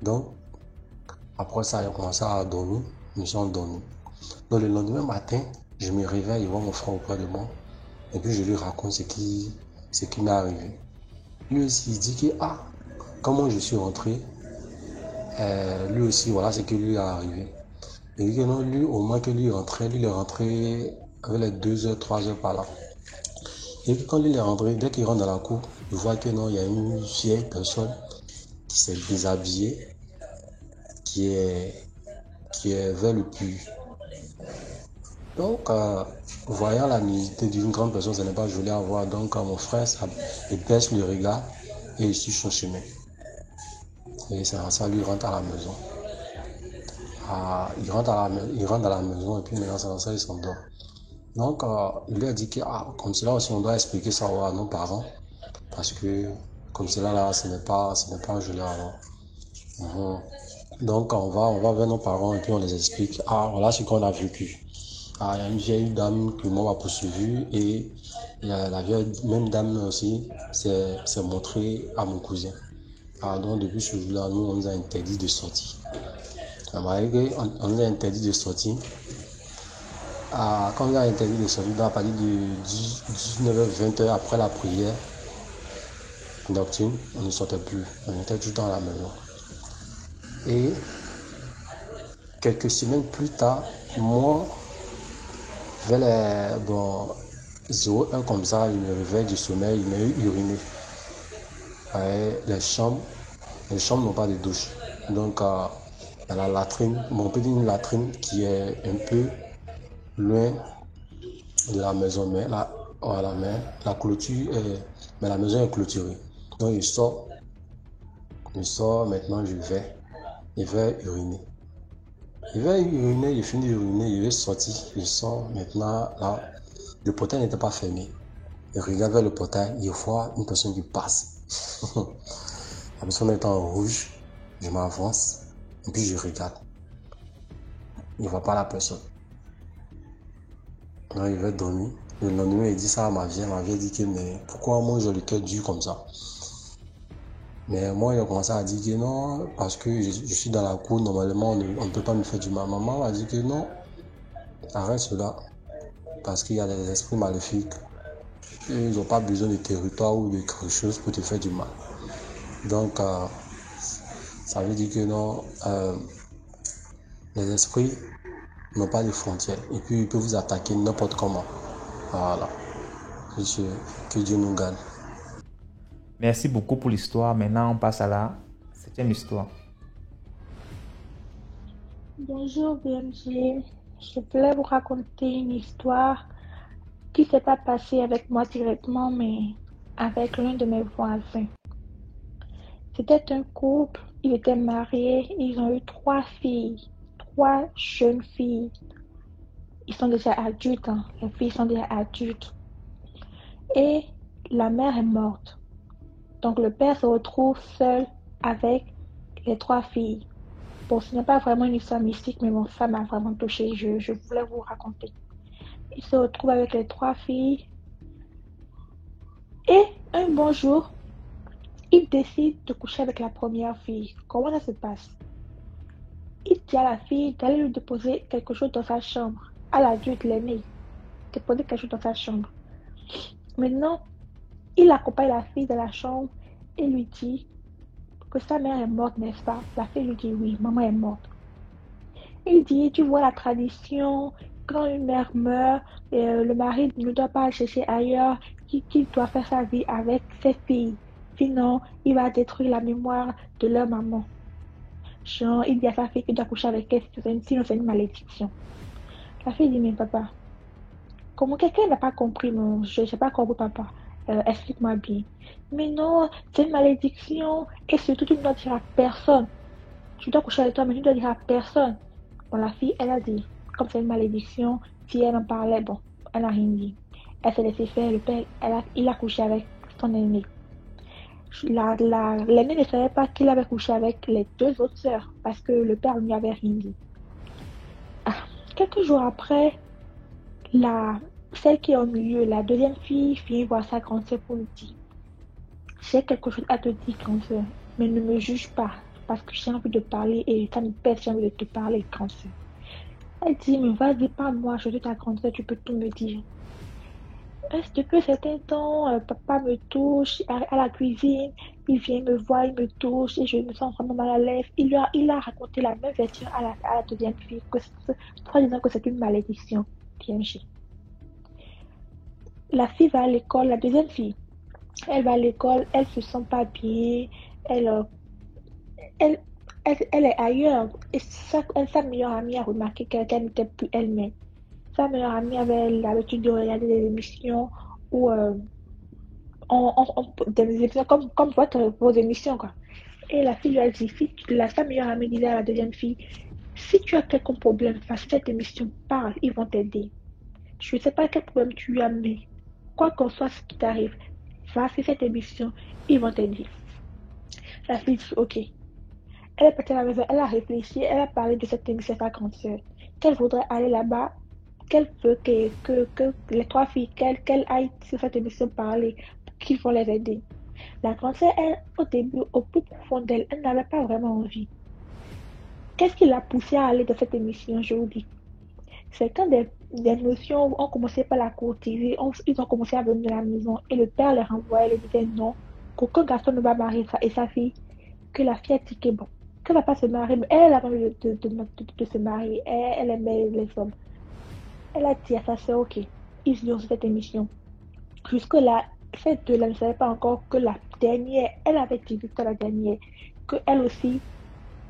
Donc, après ça, j'ai commencé à dormir. Je me suis endormi. Donc, le lendemain matin, je me réveille, je vois mon frère auprès de moi. Et puis, je lui raconte ce qui m'est arrivé. Lui aussi, il dit que, comment je suis rentré, lui aussi, voilà ce qui lui est arrivé. Et il dit que non, lui, au moins que lui est rentré avec les 2 heures, 3 heures par là. Et puis, quand lui est rentré, dès qu'il rentre dans la cour, il voit que non, il y a une vieille personne qui s'est déshabillé, qui est vers le puits. Donc, voyant la nudité d'une grande personne, ce n'est pas joli à voir. Donc, mon frère, il baisse le regard et il suit son chemin. Et ça lui rentre à la maison. Il rentre à la maison et puis maintenant, c'est ça, il s'endort. Donc, il lui a dit que, comme cela aussi, on doit expliquer ça à nos parents. Parce que, comme cela, là, ce n'est pas joli à voir. Donc, on va vers nos parents et puis on les explique. Voilà ce qu'on a vécu. Il y a une vieille dame qui m'a poursuivi et la vieille même dame aussi s'est montrée à mon cousin. Donc, depuis ce jour-là, nous, on nous a interdit de sortir. On nous a interdit de sortir. Quand on nous a interdit de sortir, à partir de 19h, 20h après la prière nocturne, on ne sortait plus. On était tout le temps à la maison. Et quelques semaines plus tard, moi, vers les 0,1 comme ça, il me réveille du sommeil, il m'a uriné. Les chambres n'ont pas de douche. Donc, la latrine, on peut dire une latrine qui est un peu loin de la maison, mais la clôture mais la maison est clôturée. Donc, je sors maintenant, je vais uriner. Je finis d'uriner, je vais sortir, je sors maintenant, là, le portail n'était pas fermé. Je regarde vers le portail, je vois une personne qui passe. La personne est en rouge, je m'avance, et puis je regarde. Je ne vois pas la personne. Là, je vais dormir. Le lendemain, il dit ça à ma vie dit que, mais pourquoi moi j'ai le cœur dur comme ça? Mais moi, il a commencé à dire que non, parce que je suis dans la cour, normalement, on ne peut pas me faire du mal. Maman m'a dit que non, arrête cela, parce qu'il y a des esprits maléfiques. Ils n'ont pas besoin de territoire ou de quelque chose pour te faire du mal. Donc, ça veut dire que non, les esprits n'ont pas de frontières. Et puis, ils peuvent vous attaquer n'importe comment. Voilà. Que Dieu nous garde. Merci beaucoup pour l'histoire. Maintenant, on passe à la 7e histoire. Bonjour BMG, je voulais vous raconter une histoire qui ne s'est pas passée avec moi directement, mais avec l'un de mes voisins. C'était un couple, ils étaient mariés, ils ont eu 3 filles, 3 jeunes filles. Ils sont déjà adultes, les filles sont déjà adultes. Et la mère est morte. Donc le père se retrouve seul avec les 3 filles. Bon, ce n'est pas vraiment une histoire mystique, mais bon, ça m'a vraiment touchée. Je voulais vous raconter. Il se retrouve avec les 3 filles. Et un bon jour, il décide de coucher avec la première fille. Comment ça se passe? Il dit à la fille d'aller lui déposer quelque chose dans sa chambre. À l'adulte, l'aîné. Déposer quelque chose dans sa chambre. Maintenant, il accompagne la fille dans la chambre et lui dit que sa mère est morte, n'est-ce pas? La fille lui dit oui, maman est morte. Il dit, tu vois la tradition, quand une mère meurt, le mari ne doit pas chercher ailleurs, qu'il doit faire sa vie avec ses filles. Sinon, il va détruire la mémoire de leur maman. Genre, il dit à sa fille qu'il doit coucher avec elle, sinon c'est une malédiction. La fille dit, mais papa, comment quelqu'un n'a pas compris, non? Je n'ai pas compris, papa. Explique-moi bien. Mais non, c'est une malédiction, et surtout, tu ne dois dire à personne. Tu dois coucher avec toi, mais tu ne dois dire à personne. Bon, la fille, elle a dit, comme c'est une malédiction, si elle en parlait, bon, elle n'a rien dit. Elle s'est laissée faire, le père, il a couché avec son aîné. L'aîné ne savait pas qu'il avait couché avec les 2 autres sœurs, parce que le père ne lui avait rien dit. Quelques jours après, celle qui est au milieu, la deuxième fille, vient voir sa grande sœur pour lui dire, j'ai quelque chose à te dire, grande sœur, mais ne me juge pas, parce que j'ai envie de parler et ça me pèse, j'ai envie de te parler, grande sœur. Elle dit, mais vas-y, parle-moi, je suis ta grande sœur, tu peux tout me dire. Depuis un certain temps, papa me touche à la cuisine, il vient me voir, il me touche et je me sens vraiment mal à l'aise. Il a raconté la même version à la deuxième fille, soit disant que c'est une malédiction. TMG. La fille va à l'école, la deuxième fille, elle va à l'école, elle se sent pas bien, elle est ailleurs. Et sa meilleure amie a remarqué qu'elle n'était plus elle-même. sa meilleure amie avait l'habitude de regarder des émissions où des émissions comme vos émissions, quoi. Et la fille lui a dit, sa meilleure amie disait à la deuxième fille, si tu as quelques problème face à cette émission, parle, ils vont t'aider. Je ne sais pas quel problème tu as, mais quoi qu'on soit ce qui t'arrive, face à cette émission, ils vont t'aider. La fille dit, ok. Elle est partie à la maison, elle a réfléchi, elle a parlé de cette émission à sa grande sœur, qu'elle voudrait aller là-bas, qu'elle veut que les trois filles, qu'elle aille sur cette émission parler, qu'ils vont les aider. La grande sœur, elle, au début, au plus profond d'elle, elle n'avait pas vraiment envie. Qu'est-ce qui l'a poussée à aller dans cette émission, je vous dis? C'est quand des notions ont commencé par la courtiser, ils ont commencé à venir à la maison et le père les renvoyait, il disait non, qu'aucun garçon ne va marier et sa fille, que la fille a dit que bon, qu'elle ne va pas se marier, mais elle a envie de se marier, elle aimait les hommes. Elle a dit à sa soeur, ok, ils iront sur cette émission. Jusque-là, ces deux-là ne savaient pas encore que la dernière, elle avait dit à la dernière, que elle aussi,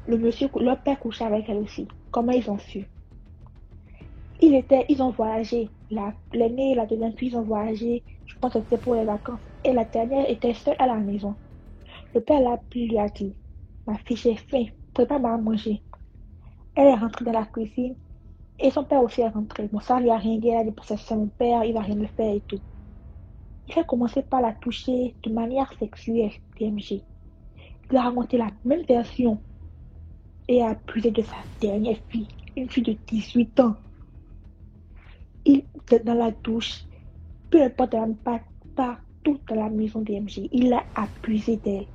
leur père couchait avec elle aussi. Comment ils ont su? Ils ont voyagé. L'aînée et la deuxième fille, ils ont voyagé. Je pense que c'était pour les vacances. Et la dernière était seule à la maison. Le père lui a dit, ma fille, j'ai faim, prépare-moi à manger. Elle est rentrée dans la cuisine. Et son père aussi est rentré. Bon, ça lui a rien dit. Elle a dit, c'est mon père, il va rien me faire et tout. Il a commencé par la toucher de manière sexuelle, DMG. Il a raconté la même version et a abusé de sa dernière fille, une fille de 18 ans. Dans la douche, peu importe, partout dans la maison DMG, il a abusé d'elle.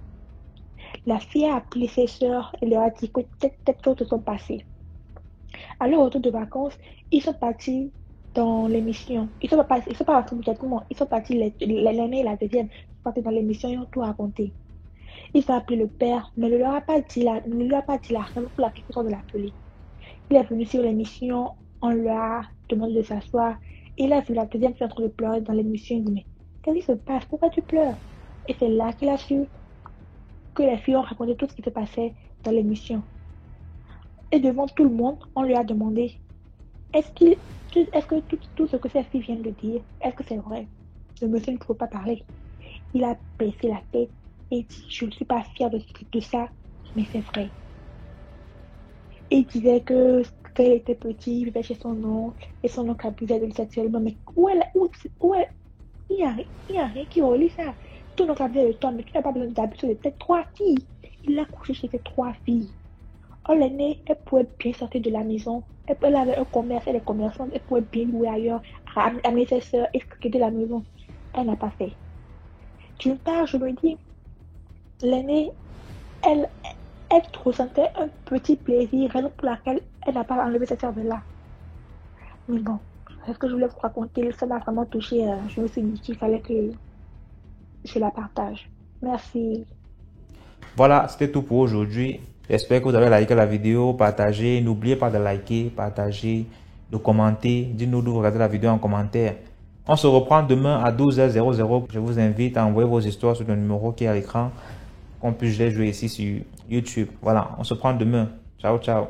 La fille a appelé ses soeurs et leur a dit que telle choses se sont passées. À leur retour de vacances, ils sont partis dans l'émission. Ils sont pas partis immédiatement. Ils sont partis, l'aînée et la deuxième, ils sont partis dans l'émission et ont tout raconté. Ils ont appelé le père, mais ne lui a pas dit la raison pour laquelle ils ont de l'appeler. Il est venu sur l'émission, on lui a demandé de s'asseoir. Il a vu la deuxième fille en train de pleurer dans l'émission. Il dit, mais qu'est-ce qui se passe? Pourquoi tu pleures? Et c'est là qu'il a su que les filles ont raconté tout ce qui se passait dans l'émission. Et devant tout le monde, on lui a demandé, est-ce que tout ce que ces filles viennent de dire, est-ce que c'est vrai? Le monsieur ne pouvait pas parler. Il a baissé la tête et dit, je ne suis pas fière de ça, mais c'est vrai. Et il disait que quand il était petit, il vivait chez son oncle, et son oncle abusait de lui sexuellement. Mais il n'y a rien qui relie ça. Ton oncle abusait de toi, mais tu n'as pas besoin d'abuser de tes trois filles. Il a couché chez ses trois filles. Oh, l'aînée, elle pouvait bien sortir de la maison. Elle avait un commerce, elle est commerçante, elle pouvait bien louer ailleurs, amener ses soeurs et quitter la maison. Elle n'a pas fait. D'une part, je me dis, l'aînée, elle ressentait un petit plaisir, raison pour laquelle elle n'a pas enlevé cette cervelle-là. Mais bon, c'est ce que je voulais vous raconter. Ça m'a vraiment touché. Je me suis dit qu'il fallait que je la partage. Merci. Voilà, c'était tout pour aujourd'hui. J'espère que vous avez liké la vidéo, partagé. N'oubliez pas de liker, partager, de commenter. Dites-nous d'où vous regardez la vidéo en commentaire. On se reprend demain à 12h00. Je vous invite à envoyer vos histoires sur le numéro qui est à l'écran, qu'on puisse les jouer ici sur YouTube. Voilà, on se prend demain. Ciao, ciao.